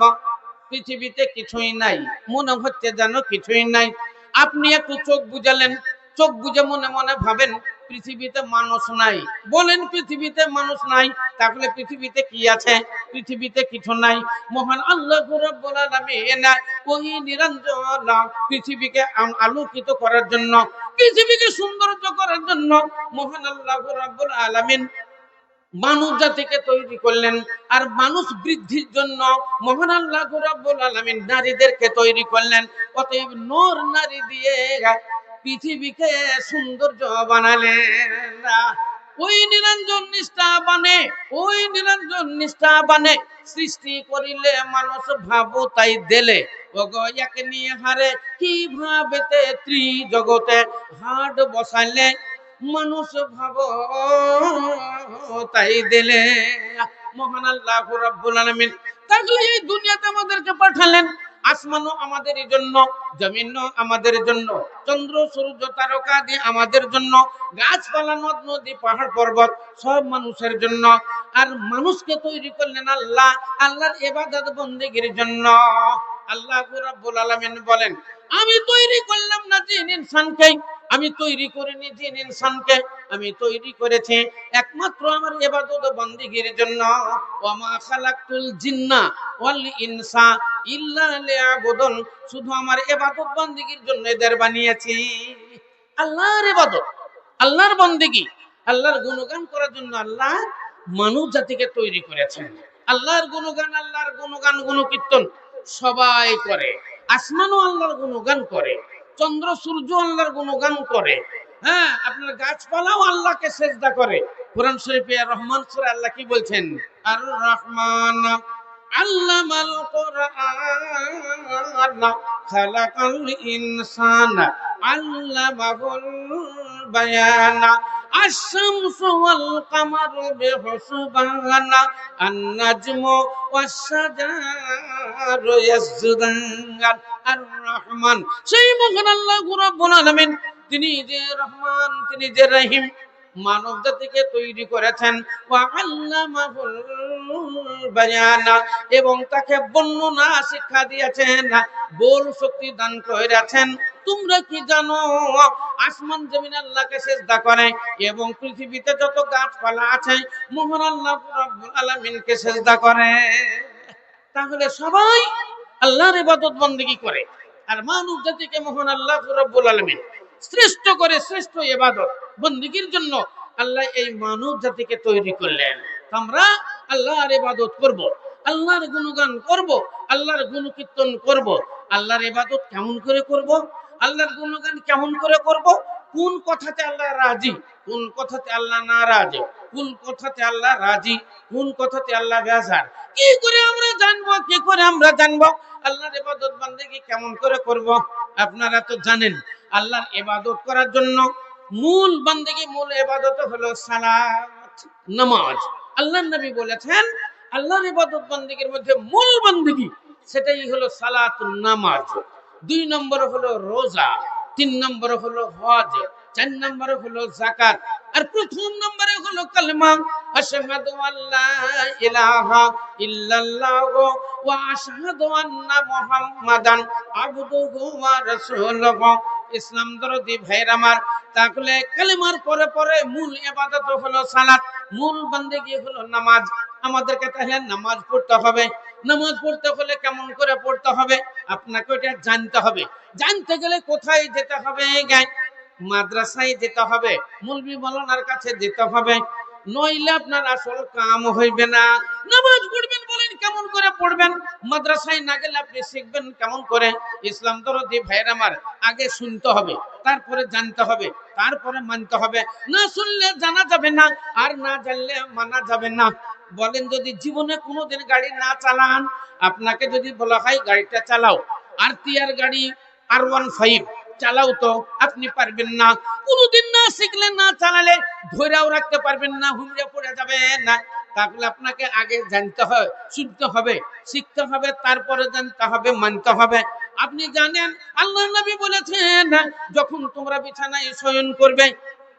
পৃথিবীতে কিছুই নাই, মনে হচ্ছে যেন কিছুই নাই। আপনি একটু চোখ বুঝালেন, চোখ বুঝে মনে মনে ভাবেন পৃথিবীতে মানুষ নাই। বলেন পৃথিবীতে মানুষ নাই, তাহলে পৃথিবীতে কি আছে? পৃথিবীতে কিছু নাই। মহান আল্লাহ রাব্বুল আলামিন ওই নিরঞ্জন পৃথিবীকে আলোকিত করার জন্য, পৃথিবীকে সৌন্দর্য করার জন্য মহান আল্লাহ রাব্বুল আলামিন মানুষ জাতিকে তৈরি করলেন। আর মানুষ বৃদ্ধির জন্য মহান আল্লাহ রাব্বুল আলামিন নারীদেরকে তৈরি করলেন। অতএব নর নারী দিয়ে পৃথিবীকে সৌন্দর্য বানালেন। ওই নিরঞ্জন নিষ্ঠা বানে, ওই নিরঞ্জন নিষ্ঠা বানে সৃষ্টি করিলে মানুষ ভাবো তাই দেলে, ওগো এক নিয়ে হারে কি ভাবেতে ত্রিজগতে হাট বসাইলে, মানুষ ভাবো তাই দিলে। মহান আল্লাহ রাব্বুল আলামিন তাহলে এই দুনিয়াতে আমাদেরকে পাঠালেন, আসমানও আমাদেরই জন্য, জমিন আমাদের জন্য, চন্দ্র সূর্য তারকা দিয়ে আমাদের জন্য, গাছপালা নদ নদী পাহাড় পর্বত সব মানুষের জন্য। আর মানুষকে তৈরি করলেন আল্লাহ, আল্লাহর ইবাদত বন্দেগীর জন্য। আল্লাহ রাব্বুল আলামিন বলেন, আমি তৈরি করলাম না জিন ইনসানকে, আমি তৈরি করিনি জিন ইনসানকে, আমি তৈরি করেছি একমাত্র আমার ইবাদত বন্দেগীর জন্য। ওয়া মা খালাকতুল জিন্না ওয়াল ইনসা ইল্লা লিয়াবুদুন, শুধু আমার ইবাদত বন্দেগীর জন্য এদের বানিয়েছি। আল্লাহর ইবাদত, আল্লাহর বন্দেগী, আল্লাহর গুণগান করার জন্য আল্লাহ মানব জাতিকে তৈরি করেছেন। আল্লাহর গুণগান গুণকীর্তন সবাই করে। আসমানও আল্লাহর গুণগান করে, চন্দ্র সূর্য আল্লাহর গুণগান করে। হ্যাঁ, আপনার গাছপালাও আল্লাহকে সেজদা করে। কোরআন শরীফে রহমান সূরা আল্লাহ কি বলছেন? আর রহমান আল্লামাল কুরআন খালাকাল ইনসানা আল্লামাহুল বায়ানা আশ-শামসু ওয়াল কামারু বিহুসবানা আন-নাজমু ওয়াশ-শাজারু ইয়াসজুদান। আর রহমান সেই মহান আল্লাহ রাব্বুল আলামিন, তিনি যে রহমান, তিনি যে রহিম, মানব জাতিকে তৈরি করেছেন। ওয়া আল্লামাহুল বায়ানা, এবং তাকে বর্ণনা শিক্ষা দিয়েছেন, বল শক্তি দান করেছেন। তোমরা কি জানো আসমান জমিন আল্লাহকে সিজদা করে, এবং পৃথিবীতে যত গাছপালা আছে মহান আল্লাহ রাব্বুল আলামিনকে সিজদা করে। তাহলে সবাই আল্লাহর ইবাদত বন্দেগী করে। আর মানব জাতিকে মহান আল্লাহ রাব্বুল আলামিন শ্রেষ্ঠ করে, শ্রেষ্ঠ ইবাদত বন্দেগীর জন্য আল্লাহ এই মানব জাতিকে তৈরি করলেন। আমরা আল্লাহর ইবাদত করব, আল্লাহর গুণগান করব, আল্লাহর গুণকীর্তন করব। আল্লাহর ইবাদত কেমন করে করব? আল্লাহর গুণগান কেমন করে করব? কোন কথাতে আল্লাহ রাজি, কোন কথাতে আল্লাহ নারাজ, কোন কথাতে আল্লাহ রাজি, কোন কথাতে আল্লাহ বেজার, কি করে আমরা জানবো? কি করে আমরা জানবো আল্লাহর ইবাদত বন্দেগী কেমন করে করব? আপনারা তো জানেন, আল্লাহর ইবাদত করার জন্য মূল বন্দেগী, মূল ইবাদত হলো সালাত, নামাজ। আল্লাহর নবী বলেছেন, আল্লাহর ইবাদত বন্দেগীর মধ্যে মূল বন্দেগী সেটাই হলো সালাতুন নামাজ। 2 নম্বর হলো রোজা, 3 নম্বর হলো হজ, 4 নম্বর হলো যাকাত, আর প্রথম নম্বরে হলো কালেমা আশহাদু আল্লা ইলাহা ইল্লাল্লাহ ওয়া আশহাদু আন্না মুহাম্মাদান আবদুহু ওয়া রাসূলুহু। ইসলাম দরদি ভাইরা আমার, তাহলে কালেমার পরে পরে মূল ইবাদত হলো সালাত, মূল বন্দেগী হলো নামাজ। আমাদেরকে তাহলে নামাজ পড়তে হবে। নামাজ পড়তে হলে কেমন করে পড়তে হবে আপনাকে ওটা জানতে হবে। জানতে গেলে কোথায় যেতে হবে? মাদ্রাসায় যেতে হবে, মুলবি মাওলানার কাছে যেতে হবে, নইলে আপনার আসল কাম হইবে না। নামাজ পড়বেন বলেন কেমন করে পড়বেন? মাদ্রাসায় না গেলে আপনি শিখবেন কেমন করে? ইসলাম দরদি ভাইরা আমার, আগে শুনতে হবে, তারপরে জানতে হবে, তারপরে মানতে হবে। না শুনলে জানা যাবে না, আর না জানলে মানা যাবে না। বলেন, যদি জীবনে কোনোদিন গাড়ি না চালান, আপনাকে যদি বলা হয় গাড়িটা চালাও, আর টিয়ার গাড়ি R15 চালাও, তো আপনি পারবেন না। কোনোদিন না শিখলে, না চালালে ধৈর্যও রাখতে পারবেন না, হুমড়ে পড়ে যাবেন না। তাহলে আপনাকে আগে জানতে হবে, শিখতে হবে, শিখতে হবে, তারপরে জানতে হবে, মানতে হবে। আপনি জানেন আল্লাহর নবী বলেছেন, যখন তোমরা বিছানায় শয়ন করবে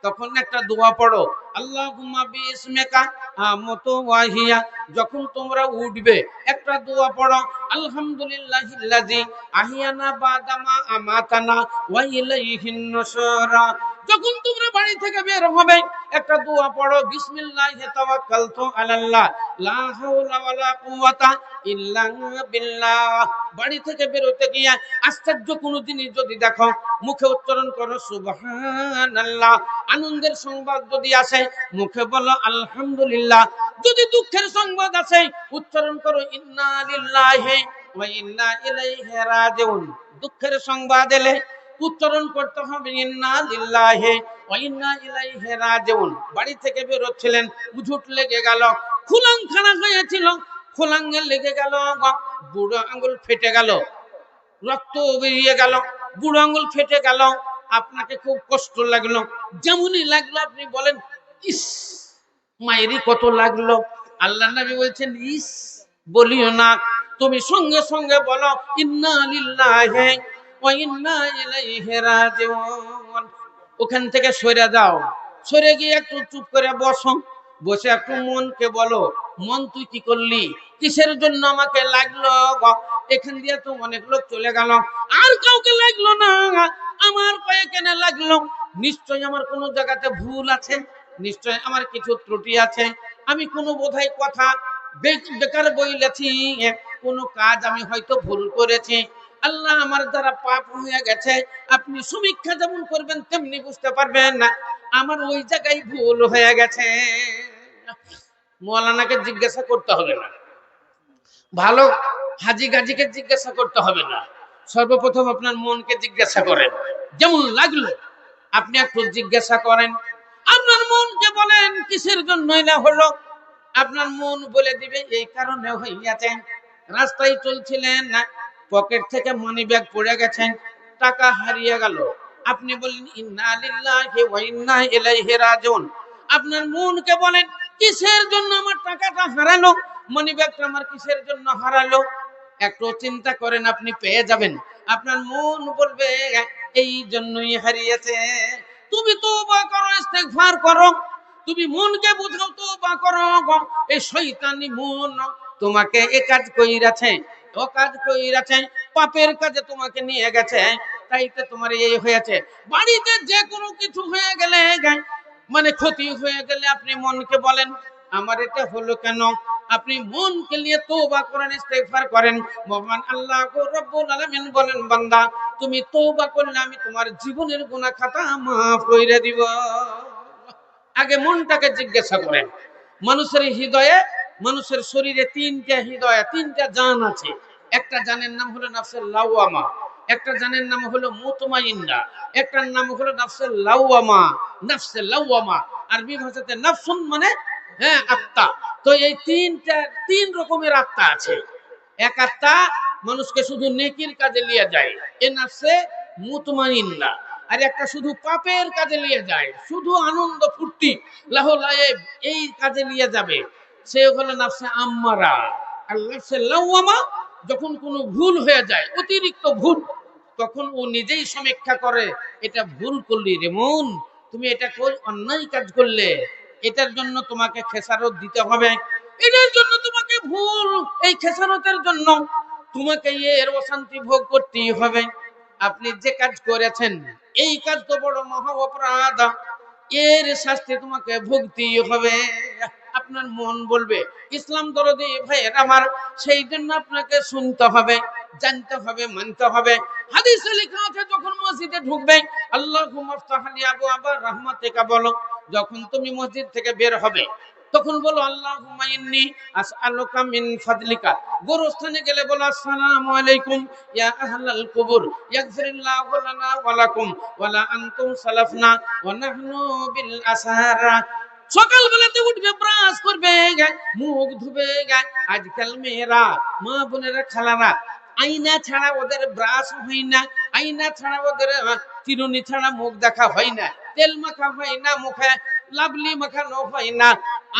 তখন একটা দোয়া পড়ো, আল্লাহুম্মা বিইসমিকা আমুতু ওয়া হিয়া। যখন তোমরা উঠবে একটা দোয়া পড়ো, আলহামদুলিল্লাহিল্লাযী আহিয়ানা বাদামা আমাতানা ওয়া ইলাইহিন নুশুর। যখন তোমরা বাড়ি থেকে বের হবে একটা দোয়া পড়ো, বিসমিল্লাহি তাওয়াক্কালতু আলাল্লাহ লা হাওলা ওয়ালা কুওয়াতা ইল্লা বিল্লাহ। বাড়ি থেকে বের হতে গিয়ে আশ্চর্য কোনো জিনিস যদি দেখো, মুখে উচ্চারণ করো সুবহানাল্লাহ। আনন্দের সংবাদ যদি আসে, মুখে বলো আলহামদুলিল্লাহ। যদি দুঃখের সংবাদ আসে, উচ্চারণ করো ইন্না লিল্লাহি ওয়া ইন্না ইলাইহি রাজিউন। দুঃখের সংবাদ এলে উচ্চারণ করতে হবে ইন্না লিল্লাহি ওয়া ইন্না ইলাইহি রাজিউন। বাড়ি থেকে বের হচ্ছিলেন, উজুট লেগে গেল, খুলাংখানা হয়েছিল, খুলাঙ্গে লেগে গেল, বুড়ো আঙ্গুল ফেটে গেল, রক্ত বেরিয়ে গেল, বুড়ো আঙ্গুল ফেটে গেল। আপনাকে খুব কষ্ট লাগলো। যেমনই লাগলো আপনি বলেন ইস, মায়েরই কত লাগলো। আল্লাহ নবী বলছেন ইস বলিও না, তুমি সঙ্গে সঙ্গে বলো ইন্না লিল্লাহি ওয়া ইন্না ইলাইহি রাজিউন। ওখান থেকে সরে যাও, সরে গিয়ে একটু চুপ করে বসো, বসে একটু মনকে বলো, মন তুই কি করলি, কিসের জন্য আমাকে লাগলো? এখান দিয়ে তো অনেক লোক চলে গেল, আর কাউকে লাগলো না, আমার পায়ে কেন লাগলো? নিশ্চয় আমার কোনো জায়গাতে ভুল আছে, নিশ্চয় আমার কিছু ত্রুটি আছে, আমি কোনো বোধহয় কথা বেকার বইলেছি, কোনো কাজ আমি হয়তো ভুল করেছি। আল্লাহ আমার দ্বারা পাপ হয়ে গেছে। আপনি সমীক্ষা যেমন করবেন তেমনি বুঝতে পারবেন না আমার ওই জায়গায় ভুল হয়ে গেছে। মৌলানাকে জিজ্ঞাসা করতে হবে না, ভালো হাজি গাজীকে জিজ্ঞাসা করতে হবে না, সর্বপ্রথম আপনার মনকে জিজ্ঞাসা করেন। যেমন লাগলো আপনি একটু জিজ্ঞাসা করেন, আপনার মনকে বলেন কিসের জন্য না হলো, আপনার মন বলে দিবে এই কারণে হইয়াছে। রাস্তায় চলছিলেন না, পকেট থেকে মানি ব্যাগ পড়ে গেছেন, টাকা হারিয়ে গেল, আপনি বললেন ইন্না লিল্লাহি ওয়া ইন্না ইলাইহি রাজিউন। আপনার মনকে বলেন কিসের জন্য আমার টাকাটা হারালো, মানি ব্যাগটা আমার কিসের জন্য হারালো, একটু চিন্তা করেন, আপনি পেয়ে যাবেন। আপনার মন বলবে এই জন্যই হারিয়েছে। তুমি তওবা করো, ইস্তেগফার করো, তুমি মনকে বুঝাও, তওবা করো। এই শয়তানি মন তোমাকে এ কাজ কইরাছে, ও কাজ কইরাছে, পাপের কাজে তোমাকে নিয়ে গেছে, তাই তো তোমার এই হয়েছে। বাড়িতে যে কোনো কিছু হয়ে গেলে, মানে ক্ষতি হয়ে গেলে আপনি মনকে বলেন আমার এটা হলো কেন, আপনি মনকে নিয়ে তওবা করেন, ইস্তেগফার করেন। মহান আল্লাহ রব্বুল আলামিন বলেন বান্দা তুমি তওবা করলে আমি তোমার জীবনের গুনাহ খাতা মাফ কইরা দিব। আগে মনটাকে জিজ্ঞাসা করেন। মানুষের হৃদয়ে, মানুষের শরীরে তিনটা হৃদয়, তিনটা জান আছে। একটা জানের নাম হলো নাফসে লাওয়ামা, একটা জানের নাম হলো মুতমাইন্না, একটার নাম হলো নাফসে লাওয়ামা। নাফসে লাওয়ামা আরবি ভাষাতে নাফসুন মানে আত্মা। তো এই তিন রকমের আত্মা আছে। এক আত্মা মানুষকে শুধু নেকির কাজে নিয়ে যায়, এ নাফসে মুতমাইন্না। আর একটা শুধু পাপের কাজে নিয়ে যায়, শুধু আনন্দ ফুর্তি লাহলায়েব এই কাজে নিয়ে যাবে, সে হলো নাফসে আম্মারা। আর নাফসে লাওয়ামা যখন কোনো ভুল হয়ে যায়, অতিরিক্ত ভুল, তখন ও নিজেই সমীক্ষা করে এটা ভুল করলি রে মন, তুমি এটা কই অন্যায় কাজ করলে, এটার জন্য তোমাকে খেসারত দিতে হবে, এটার জন্য তোমাকে ভুল, এই খেসারতের জন্য তোমাকে এর অশান্তি ভোগ করতেই হবে। আপনি যে কাজ করেছেন এই কাজ তো বড় মহা অপরাধ, এর শাস্তি তোমাকে ভুগতেই হবে। আপনার মন বলবে ইসলাম দরদি ভাইয়ের আমার, সেই জন্য আপনাকে শুনতে হবে, জানতে হবে, মানতে হবে। হাদিসে লেখা আছে যখন মসজিদে ঢুকবে আল্লাহুম্মা ইফতাহ লি আবওয়াবা রাহমাতিকা বলো, যখন তুমি মসজিদ থেকে বের হবে তখন বলো আল্লাহুম্মা ইন্নী আসআলুকা মিন ফাদলিকা। গোরস্থানে গেলে বলো আসসালামু আলাইকুম ইয়া আহলাল কুবুর ইয়াগফিরুল্লাহু লানা ওয়া লাকুম ওয়া লা আনতুম সালাফনা ওয়া নাহনু বিল আসহারা। সকালবেলাতে উঠবে, ব্রাশ করবে, মুখ ধুবে। আজকাল মেয়েরা, মা বোনেরা, খালারা আয়না ছাড়া ওদের ব্রাশ হয় না, আয়না ছাড়া ওদের চিরুনি ছাড়া মুখ দেখা হয় না, তেল মাখা হয় না, মুখে লাভলি মাখানো হয় না,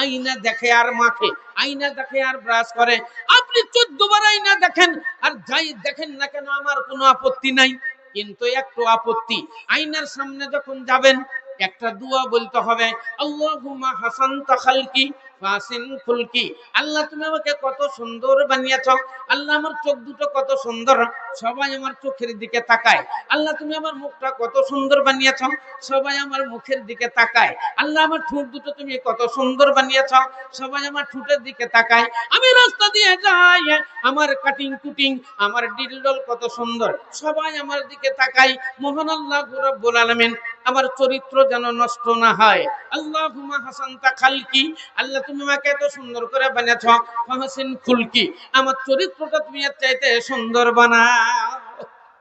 আয়না দেখে আর মাখে, আয়না দেখে আর ব্রাশ করে। আপনি 14 বার আয়না দেখেন আর যাই দেখেন না কেন আমার কোনো আপত্তি নাই, কিন্তু একটু আপত্তি, আয়নার সামনে যখন যাবেন একটা দোয়া বলতে হবে, আল্লাহুম্মা হাসানতা খালকি ফাসিন খুলকি। আল্লাহ তুমি আমাকে কত সুন্দর বানিয়েছো, আল্লাহ আমার চোখ দুটো কত সুন্দর, সবাই আমার চোখের দিকে তাকায়। আল্লাহ তুমি আমার মুখটা কত সুন্দর বানিয়েছো, সবাই আমার মুখের দিকে তাকায়। আল্লাহ আমার ঠোঁট দুটো তুমি কত সুন্দর বানিয়েছো, সবাই আমার ঠোঁটের দিকে তাকায়। আমি রাস্তা দিয়ে যাই, আমার কাটিং কুটিং, আমার ডিলডল কত সুন্দর, সবাই আমার দিকে তাকায়। মহান আল্লাহ রব্বুল আলামিন আমার চরিত্র যেন নষ্ট না হয়। আল্লাহুম্মা হাসানতা খালকি, আল্লাহ তুমি আমাকে এত সুন্দর করে বানিয়েছো, ফাহসিন খুলকি, আমার চরিত্রটা তুমি এর চাইতে সুন্দর বানাও।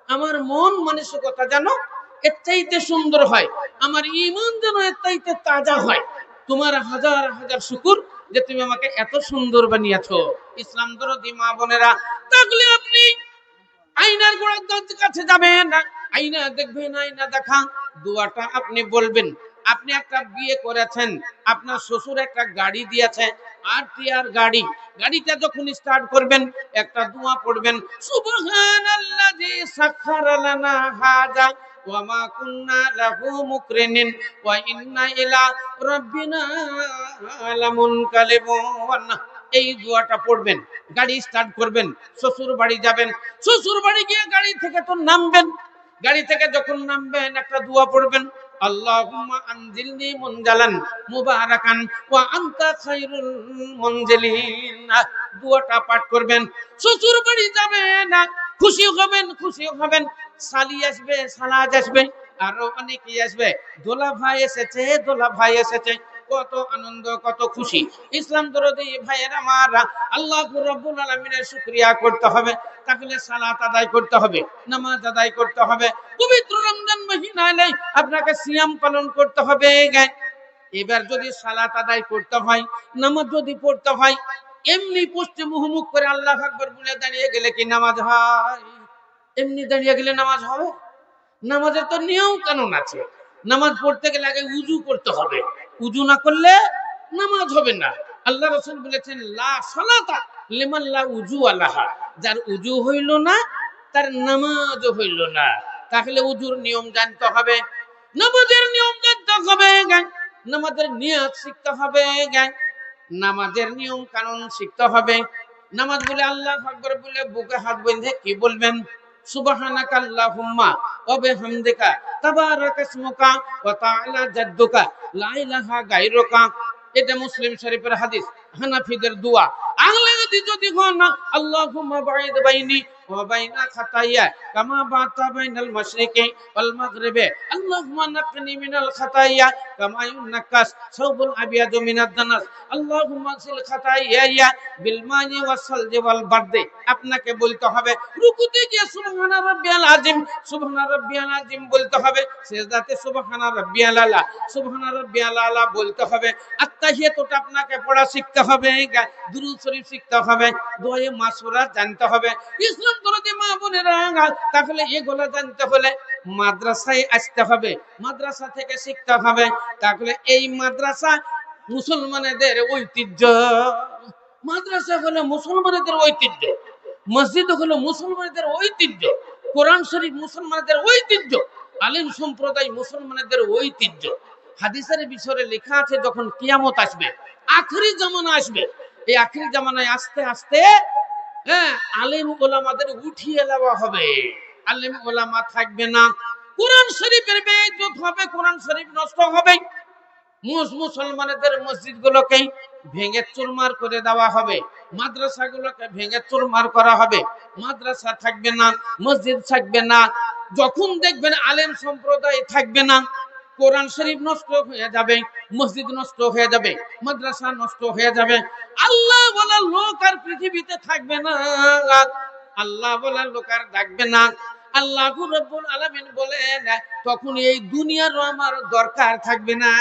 আমার মন মানসিকতা যেন এর চাইতে সুন্দর হয়, আমার ঈমান যেন এর চাইতে তাজা হয়। তোমার হাজার হাজার শুকর যে তুমি আমাকে এত সুন্দর বানিয়েছো। ইসলাম দরদি মা বোনেরা, তাহলে আপনি আয়নার গোড়ার কাছে যাবেন না, আয়না দেখবেন, আয়না দেখা দোয়াটা আপনি বলবেন। আপনি একটা বিয়ে করেছেন, আপনার শ্বশুর একটা গাড়ি দিয়েছে, আর টিয়ার গাড়ি, গাড়িটা যখন স্টার্ট করবেন একটা দোয়া পড়বেন, সুবহানাল্লাযী সাখখারা লানা হাযা ওয়া মা কুন্না লাহু মুকরিনিন ওয়া ইন্না ইলা রাব্বিনা লামুনকালিবুন। এই দোয়াটা পড়বেন, গাড়ি স্টার্ট করবেন, শ্বশুর বাড়ি যাবেন, শ্বশুর বাড়ি গিয়ে গাড়ি থেকে তো নামবেন, গাড়ি থেকে যখন নামবেন একটা দোয়া পড়বেন, আল্লাহুম্মা আনজিলনি মুনজালান মুবারাকান ওয়া আনতা খায়রুল মুনজিলিন। দোয়াটা পাঠ করবেন, শ্বশুর বাড়ি যাবেন, খুশি হবেন, খুশি হবেন, শালি আসবে, শালাজ আসবে, আরো অনেকেই আসবে, দোলা ভাই এসেছে, দোলা ভাই এসেছে, কত আনন্দ, কত খুশি। ইসলাম দরদি ভাইয়ের আমার, আল্লাহ রাব্বুল আলামিনের শুকরিয়া করতে হবে, তাহলে সালাত আদায় করতে হবে, নামাজ আদায় করতে হবে, পবিত্র রমজান মাসে আপনাকে সিয়াম পালন করতে হবে। এবার যদি সালাত আদায় করতে হয়, নামাজ যদি পড়তে হয়, এমনি পোস্টে মুখমুখ করে আল্লাহ আকবার বলে দাঁড়িয়ে গেলে কি নামাজ হয়? এমনি দাঁড়িয়ে গেলে নামাজ হবে? নামাজের তো নিয়ম কানুন আছে। নামাজ পড়তে গেলে আগে উজু করতে হবে, উজু না করলে নামাজ হবে না। আল্লাহ রাসূল বলেছেন, লা সালাতা লিমান লা উজু আলাহা, যার উজু হইল না তার নামাজও হইল না। তাহলে উজুর নিয়ম জানতে হবে, নামাজের নিয়ম জানতে হবে, নামাজের নিয়ত শিখতে হবে, নামাজের নিয়ম কানুন শিখতে হবে। নামাজ বলে আল্লাহু আকবার বলে বুকে হাত বেঁধে কি বলবেন? সুবহানাকা আল্লাহুম্মা ওয়া বিহামদিকা তাবারাকা ইসমুকা ওয়া তাআলা জাদ্দুকা লা ইলাহা গায়রুকা। এটা মুসলিম শরীফের হাদিস, হানাফিদের দোয়া। আহলে হাদিস যদি হন, আল্লাহুম্মা বাঈদ বাইনি ওয়া বাইনা খাতায়া কামা বাতা বাইনাল মাশরিকি ওয়াল মাগরিবি, আল্লাহুম্মা নাক্কিনি মিনাল খাতায়া কামা ইউনাক্কাস সাওবুল আবিয়াদু মিনাদ দানাস, আল্লাহুম্মা সিল খাতায়া বিল মা'i ওয়াস সালজি ওয়াল বারদি। আপনাকে বলতে হবে, রুকুতে গিয়ে সুবহানা রাব্বিয়াল আযীম, সুবহানা রাব্বিয়াল আযীম বলতে হবে, সিজদাতে সুবহানা রাব্বিয়াল আলা, সুবহানা রাব্বিয়াল আলা বলতে হবে। আত্তাহিয়াতুটা আপনাকে পড়া শিখতে হবে, দুরূদ শরীফ শিখতে হবে, দোয়া মাসুরা জানতে হবে। ইসলাম দরদি মা বোনেরা, তাহলে এগুলো জানতে হলে মাদ্রাসায় আসতে হবে, মাদ্রাসা থেকে শিখতে হবে। তাহলে এই মাদ্রাসা মুসলমানদের ঐতিহ্য, মাদ্রাসা হলো মুসলমানদের ঐতিহ্য, মসজিদ হলো মুসলমানদের ঐতিহ্য, কোরআন শরীফ মুসলমানদের ঐতিহ্য, আলেম সম্প্রদায় মুসলমানদের ঐতিহ্য। হাদিসের বিষয়ে লেখা আছে, যখন কিয়ামত আসবে, আখেরি জামানা আসবে, এই আখেরি জামানায় আস্তে আস্তে আলেম ওলামাদের উঠিয়ে দেওয়া হবে, আলেম ওলামা থাকবে না, কোরআন শরীফের বেইজ্জত হবে, কোরআন শরীফ নষ্ট হবে, মুসলমানদের মসজিদগুলোকে ভেঙে চুরমার করে দেওয়া হবে, মাদ্রাসাগুলোকে ভেঙে চুরমার করা হবে, মাদ্রাসা থাকবে না, মসজিদ থাকবে না। যখন দেখবেন আলেম সম্প্রদায় থাকবে না, কোরআন শরীফ নষ্ট হয়ে যাবে, মসজিদ নষ্ট হয়ে যাবে, মাদ্রাসা নষ্ট হয়ে যাবে, আল্লাহ বলার লোক আর পৃথিবীতে থাকবে না, আল্লাহ বলার লোক আর থাকবে না। আল্লাহ রাব্বুল আলামিন বলেন, তখন এই দুনিয়ারও আমার দরকার থাকবে না।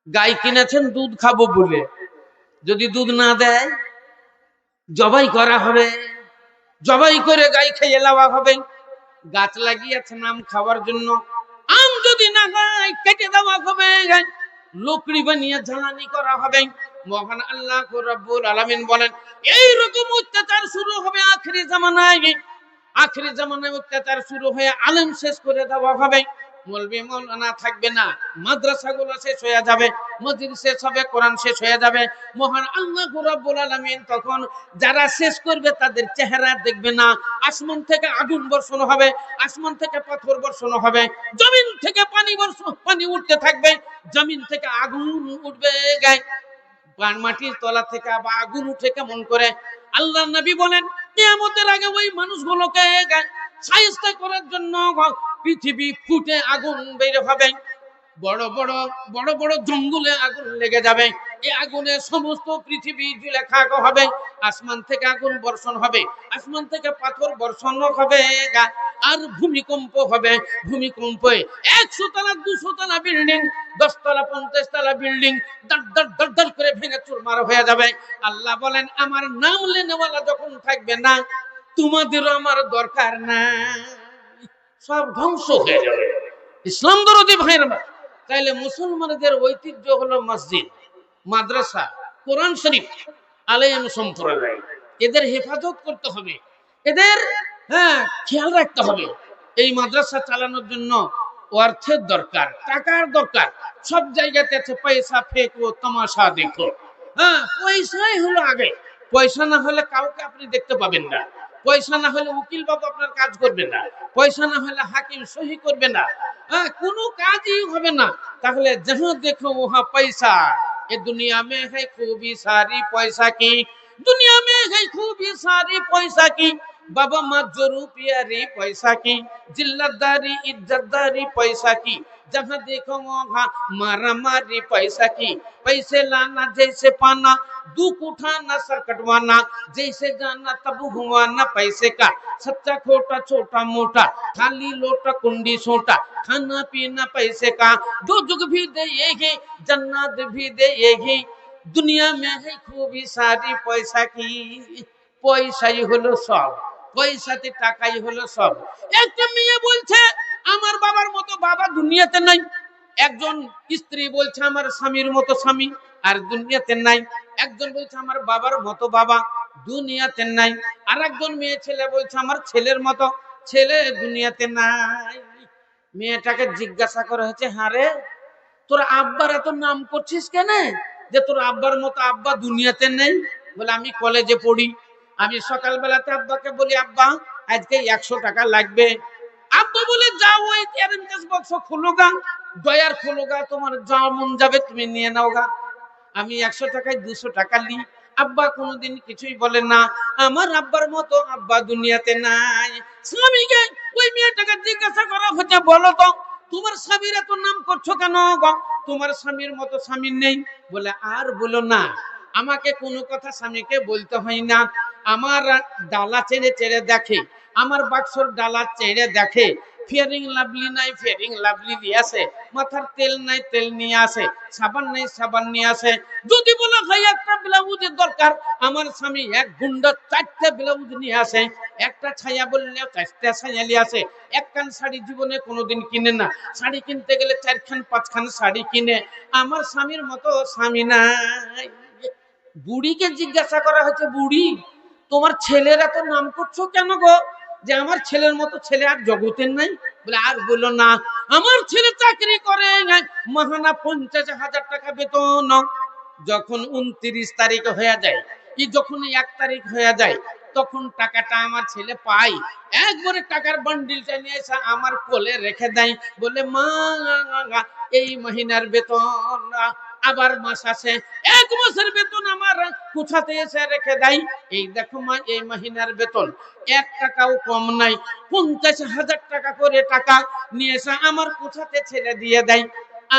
গাই কিনেছেন দুধ খাবো বলে, যদি দুধ না দেয় জবাই করা হবে, জবাই করে গাই খেয়ে নেওয়া হবে। গাছ লাগিয়েছেন আম খাওয়ার জন্য, আম যদি না হয় কেটে দেওয়া হবে, লকড়ি বানিয়ে জ্বালানি করা হবে। মহান আল্লাহ রাব্বুল আলামিন বলেন, এই রকম অত্যাচার শুরু হবে আখেরি জামানায়, আখেরি জামানায় অত্যাচার শুরু হয়ে আলেম শেষ করে দেওয়া হবে, মৌলবি মাওলানা থাকবে না, মাদ্রাসাগুলো শেষ হয়ে যাবে, মসজিদ শেষ হবে, কোরআন শেষ হয়ে যাবে। মহান আল্লাহ রাব্বুল আলামিন তখন যারা শেষ করবে তাদের চেহারা দেখবে না, আসমান থেকে আগুন বর্ষণ হবে, আসমান থেকে পাথর বর্ষণ হবে, জমিন থেকে পানি উঠতে থাকবে, জমিন থেকে আগুন উঠবে, মাটির তলা থেকে আবার আগুন উঠে কেমন করে। আল্লাহর নবী বলেন, কিয়ামতের আগে ওই মানুষগুলোকে শায়েস্তা করার জন্য পৃথিবী ফুটে আগুন বের হবে, বড় বড় বড় বড় জঙ্গলে আগুন লেগে যাবে, এই আগুনে সমস্ত পৃথিবী জ্বলে খাক হবে, আসমান থেকে আগুন বর্ষণ হবে, আসমান থেকে পাথর বর্ষণ হবে, আর ভূমিকম্প হবে, ভূমিকম্পে 100 তলা 200 তলা বিল্ডিং, 10 তলা 50 তলা বিল্ডিং দর করে ভেঙে চুরমার হয়ে যাবে। আল্লাহ বলেন, আমার নাম লেনেওয়ালা যখন থাকবে না, তোমাদেরও আমার দরকার না, সব ধ্বংস হয়ে যাবে। ইসলাম দরদি ভাইরা, তাইলে মুসলমানদের ঐতিহ্য হলো মসজিদ, মাদ্রাসা, কোরআন শরীফ, আলেম সম্প্রদায়, এদের হেফাজত করতে হবে, এদের খেয়াল রাখতে হবে। এই মাদ্রাসা চালানোর জন্য অর্থের দরকার, টাকার দরকার। সব জায়গাতে আছে পয়সা ফেকো, তামাশা দেখো। পয়সাই হলো আগে। পয়সা না হলে কাউকে আপনি দেখতে পাবেন না। পয়সা না হলে উকিল বাবু আপনার কাজ করবে না। পয়সা না হলে হাকিম সহি করবে না। কোনো কাজই হবে না। তাহলে जहां देखो वहां पैसा। ये दुनिया में है खूबी सारी पैसा की, दुनिया में है खूबी सारी पैसा की। बाबा माँ जरूर प्यारी पैसा की, जिल्लतदारी इज्जतदारी पैसा की। जहां देखो वहां मारा मारी पैसा की। पैसे लाना जैसे पाना, दुख उठाना सर कटवाना, जैसे जाना तब हुआना पैसे का। सच्चा खोटा छोटा मोटा, खाली लोटा कुंडी सोटा, खाना पीना पैसे का। दो जुग भी देगी, जन्नत भी देगी। दुनिया में है खूबी सारी पैसा की। পয়সাই হলো সব, পয়সাতে টাকাই হলো সব। একটা মেয়ে বলছে আমার বাবার মতো বাবা দুনিয়াতে নাই। একজন স্ত্রী বলছে আমার স্বামীর মতো স্বামী আর দুনিয়াতে নাই। একজন বলছে আমার বাবার মতো বাবা দুনিয়াতে নাই। আর একজন মেয়ে ছেলে বলছে আমার ছেলের মতো ছেলে দুনিয়াতে নাই। মেয়েটাকে জিজ্ঞাসা করা হয়েছে, হ্যাঁ রে, তোর আব্বার এত নাম করছিস কেন যে তোর আব্বার মতো আব্বা দুনিয়াতে নেই? বলে আমি কলেজে পড়ি, আমি সকালবেলাতে আব্বাকে বলি আব্বা আজকে 100 টাকা লাগবে। আব্বা বলে যাও ওই অ্যারেঞ্জেস বক্স খোলোগা, ডয়ার খোলোগা, তোমার যা মন যাবে তুমি নিয়ে নাওগা। আমি 100 টাকায় 200 টাকা নি। আব্বা কোনোদিন কিছুই বলে না। আমার আব্বার মতো আব্বা দুনিয়াতে নাই। স্বামীকে ওই মেয়েটাকে জিজ্ঞাসা করা হচ্ছে, বলো তো তোমার স্বামীর এত নাম করছো কেন গো? তোমার স্বামীর মতো স্বামী নেই। বলে আর বলো না, আমাকে কোনো কথা স্বামীকে বলতে হয় না। আমার ডালা চেড়ে চেড়ে দেখে, আমার বাক্সর ডালা চেড়ে দেখে। ফেয়ারিং লাভলি নাই, ফেয়ারিং লাভলি নিয়ে আসে। মাথার তেল নাই, তেল নিয়ে আসে। সাবান নাই, সাবান নিয়ে আসে। যদি বলা হয় একটা ব্লাউজের দরকার, আমার স্বামী এক গুন্ডা 4টে ব্লাউজ নিয়ে আসে। একটা ছায়া বললে 4টে ছায়া নিয়ে আসে। একখান শাড়ি জীবনে কোনোদিন কিনে না। শাড়ি কিনতে গেলে 4খান 5খান শাড়ি কিনে। আমার স্বামীর মতো স্বামী নাই। বুড়িকে জিজ্ঞাসা করা হয়েছে, বুড়ি তোমার ছেলের এত নাম করছো কেন গো? যে আমার ছেলের মতো ছেলে আর জগতের নাই। বলে আর বলো না, আমার ছেলে চাকরি করে মাহানা 50,000 টাকা বেতন। যখন 29 তারিখ হয়ে যায়, যখন 1 তারিখ হয়ে যায়, তখন টাকাটা আমার ছেলে পাই। একবারে টাকার বান্ডিলটা নিয়ে এসে আমার কোলে রেখে দেয়। বলে মা এই মহিনার বেতন। আবার মাস আসে, 1 মাসের বেতন আমার কোথাতে এসে রেখে দেয়। এই দেখো মা এই মহিনার বেতন 1 টাকাও কম নাই। 50,000 টাকা করে টাকা নিয়ে এসে আমার কোথাতে ছেলে দিয়ে দেয়।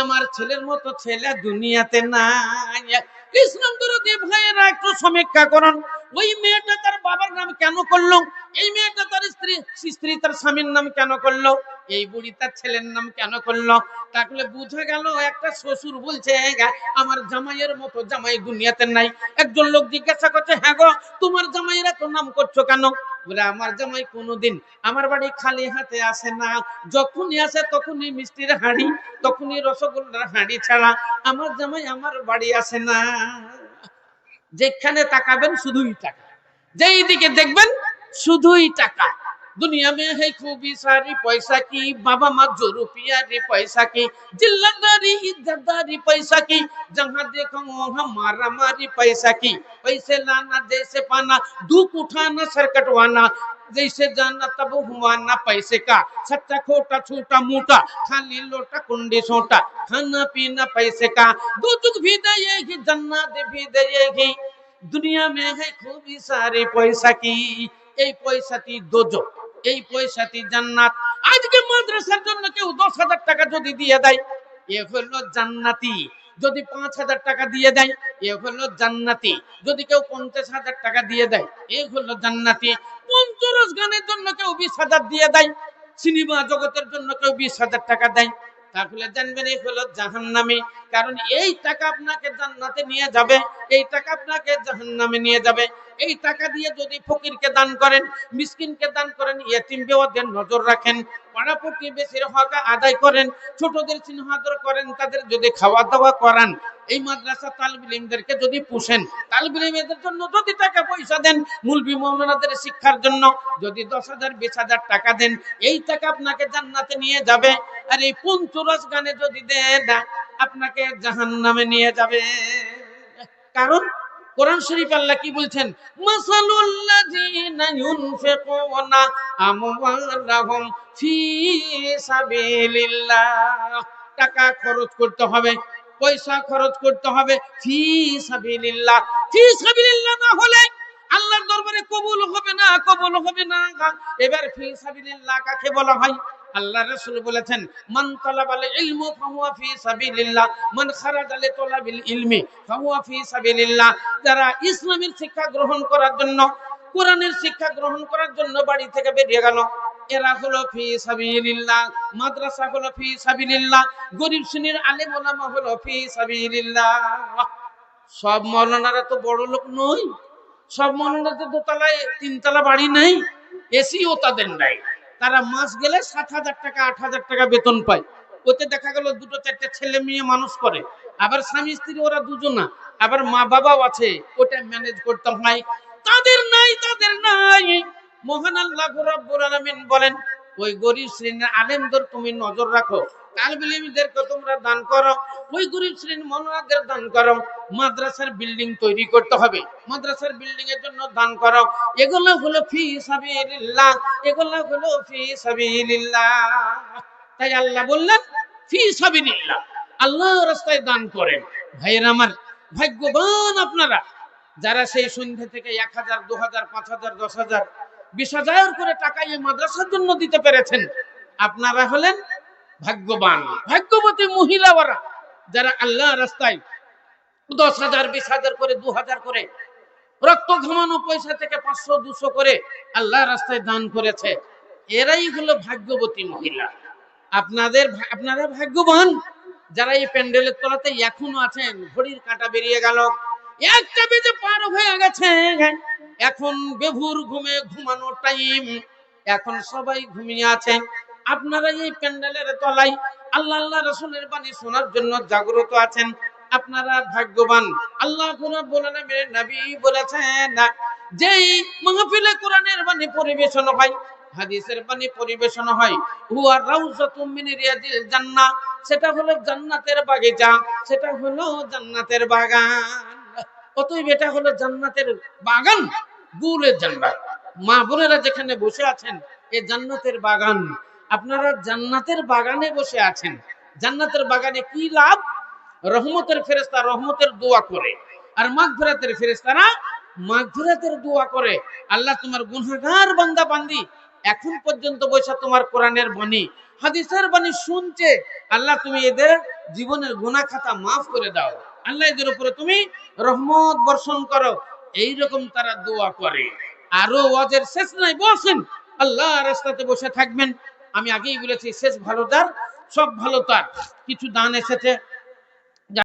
আমার ছেলের মতো ছেলে দুনিয়াতে নাই। ইসলাম বিরোধী ভাইয়েরা একটু সমীক্ষা করুন। ওই মেয়েটা তার বাবার নাম কেন করলো? এই মেয়েটা তার স্ত্রী তার স্বামীর নাম কেন করলো? এই বুড়ি তার ছেলের নাম কেন করলো? তাহলে বুঝা গেল একটা শ্বশুর বলছে আমার জামাইয়ের মতো জামাই দুনিয়াতে নাই। একজন লোক জিজ্ঞাসা করছে, হ্যাঁ গো তোমার জামাইয়েরা তো নাম করছো কেন? বলে আমার জামাই কোনোদিন আমার বাড়ি খালি হাতে আসে না। যখনই আসে তখনই মিষ্টির হাঁড়ি, তখনই রসগোল্লার হাঁড়ি ছাড়া আমার জামাই আমার বাড়ি আসে না। যেখানে তাকাবেন শুধুই টাকা, যেই দিকে দেখবেন শুধুই টাকা। दुनिया में है खूबी सारी पैसा की, बाबा माँ जो रुपया रे पैसा की, जिल्लतदारी इज्जतदारी पैसा की। जहाँ देखो वहाँ मारा मारी पैसा की। पैसे लाना जैसे पाना, दुख उठाना सर कटवाना, जैसे जाना तब हुआना पैसे का। सच्चा खोटा छोटा मोटा, खाली लोटा कुंडी सोटा, खाना पीना पैसे का। दो जुग भी देगी, जन्नत भी देगी। दुनिया में है खूबी सारी पैसा की। এই পয়সাটি দোজক, এই পয়সাটি জান্নাত। আজকে মাদ্রাসার জন্য কেউ 10,000 টাকা যদি দিয়ে দেয়, এ হলো জান্নাতি। যদি 5,000 টাকা দিয়ে দেয়, এ হলো জান্নাতি। যদি কেউ 50,000 টাকা দিয়ে দেয়, এ হলো জান্নাতি। পঞ্চরস গানের জন্য কেউ 20,000 দিয়ে দেয়, সিনেমা জগতের জন্য কেউ 20,000 টাকা দেয়, তাহলে জানবেন এই হলো জাহান্নামী। কারণ এই টাকা আপনাকে জান্নাতে নিয়ে যাবে, এই টাকা আপনাকে জাহান্নামে নিয়ে যাবে। এই টাকা দিয়ে যদি ফকিরকে দান করেন, মিসকিনকে দান করেন, ইয়েতিম বেওয়াদের নজর রাখেন, পাড়া প্রতিবেশীর হক আদায় করেন, ছোটদের স্নেহ আদর করেন, তাদের যদি খাওয়া দাওয়া করান, এই মাদ্রাসা তালিব ইলমদেরকে যদি পুষেন, তালিব ইলমদের জন্য যদি টাকা পয়সা দেন, মুলবি মাওলানাদের শিক্ষার জন্য যদি 10,000 20,000 টাকা দেন, এই টাকা আপনাকে জান্নাতে নিয়ে যাবে। আর এই পঞ্চরস গানে যদি দেন, আপনাকে জাহান্নামে নিয়ে যাবে। কারণ কোরআন শরীফ আল্লাহ কি বলছেন? মাসালুল্লাযিনা ইউনফিকুনা আমওয়ালাহুম ফি সাবিলিল্লাহ। টাকা খরচ করতে হবে, পয়সা খরচ করতে হবে ফি সাবিলিল্লাহ। ফি সাবিলিল্লাহ না হলে আল্লাহর দরবারে কবুল হবে না, কবুল হবে না। এবার ফি সাবিলিল্লাহ কাকে বলা হয়? আল্লাহ রাসূল বলেছেন, মান তালাবাল ইলমু ফাহুয়া ফি সাবিলিল্লাহ, মান খারাজা লিতালাবিল ইলমি ফাহুয়া ফি সাবিলিল্লাহ। যারা ইসলামের শিক্ষা গ্রহণ করার জন্য, কোরআনের শিক্ষা গ্রহণ করার জন্য বাড়ি থেকে বেরিয়ে গেল, এরা হলো ফি সাবিলিল্লাহ। মাদ্রাসা হলো ফি সাবিলিল্লাহ, গরীব শ্রেণীর আলেম ওলামা হলো ফি সাবিলিল্লাহ। সব মাওলানারা তো বড় লোক নয়, সব মাওলানাদের দোতলায় 3 তলা বাড়ি নেই, এসিও তাদের নাই। তারা মাস গেলে 7,000 টাকা 8,000 টাকা বেতন পায়। ওতে দেখা গেল 2-4টে ছেলে মেয়ে মানুষ করে, আবার স্বামী স্ত্রী ওরা দুজনা, আবার মা বাবাও আছে, ওটা ম্যানেজ করতে হয়। তাদের নাই, তাদের নাই। মহান আল্লাহ রাব্বুল আলামিন বলেন, ওই গরীব শ্রেণীর আলেমদের তুমি নজর রাখো, তালিব ইলমদেরকে তোমরা দান করো, ওই গরীব শ্রেণীর মাওলানাদের দান করো। মাদ্রাসার বিল্ডিং তৈরি করতে হবে, মাদ্রাসার বিল্ডিং এর জন্য দান করো। এগুলো হলো ফি সাবিলিল্লাহ, এগুলো হলো ফি সাবিলিল্লাহ। তাই আল্লাহ বললেন ফি সাবিলিল্লাহ, আল্লাহর রাস্তায় দান করেন। ভাইয়েরা আমার, ভাগ্যবান আপনারা যারা সেই সন্ধ্যা থেকে 1,000 2,000 5,000 10,000 20,000 করে টাকা এই মাদ্রাসার জন্য দিতে পেরেছেন। আপনারা হলেন ভাগ্যবান, ভাগ্যবতী মহিলা ওরা, যারা আল্লাহর রাস্তায় 10,000 20,000 করে 2,000 করে রক্ত ঘামানো পয়সা থেকে 500 200 করে আল্লাহর রাস্তায় দান করেছে। এরাই হলো ভাগ্যবতী মহিলা। আপনারা ভাগ্যবান যারা এই প্যান্ডেলের তলাতে এখনো আছেন। ঘড়ির কাঁটা বেরিয়ে গেল, 1টা বেজে পার হয়ে গেছে, এখন বেভুর ঘুমে ঘুমানোর টাইম, এখন সবাই ঘুমিয়ে আছেন। আপনারা এই প্যান্ডেলের তলায় আল্লাহ আল্লাহ রাসূলের বাণী শোনার জন্য জাগ্রত আছেন। আপনারা ভাগ্যবান। আল্লাহ রাব্বুল আলামিনের নবী বলেছেন, যেই মাহফিলে কোরআনের বাণী পরিবেশন হয়, হাদিসের বাণী পরিবেশন হয়, হুয়া রাউযাতুম মিন রিয়াদিল জান্নাহ, সেটা হলো জান্নাতের বাগিচা, সেটা হলো জান্নাতের বাগান। অতএব এটা হলো জান্নাতের বাগান, গুলের জান্নাত। মা বোনেরা যেখানে বসে আছেন, এই জান্নাতের বাগান। আপনারা জান্নাতের বাগানে বসে আছেন। জান্নাতের বাগানে কি লাভ? রহমতের ফেরেশতা রহমতের দোয়া করে, আর মাগফিরাতের ফেরেশতারা মাগফিরাতের দোয়া করে। আল্লাহ তোমার গুনাহগার বান্দা বান্দি এখন পর্যন্ত বসে তোমার কোরআনের বাণী হাদিসের বাণী শুনছে, আল্লাহ তুমি এদের জীবনের গুনাহ খাতা মাফ করে দাও, আল্লাহ এদের উপরে তুমি রহমত বর্ষণ করো। এইরকম তারা দোয়া করে। আরো ওয়াজের শেষ নাই, বসেন আল্লাহর রাস্তাতে বসে থাকবেন। আমি আগেই বলেছি, শেষ ভালো তার, সব ভালো তার। কিছু দান এসেছে,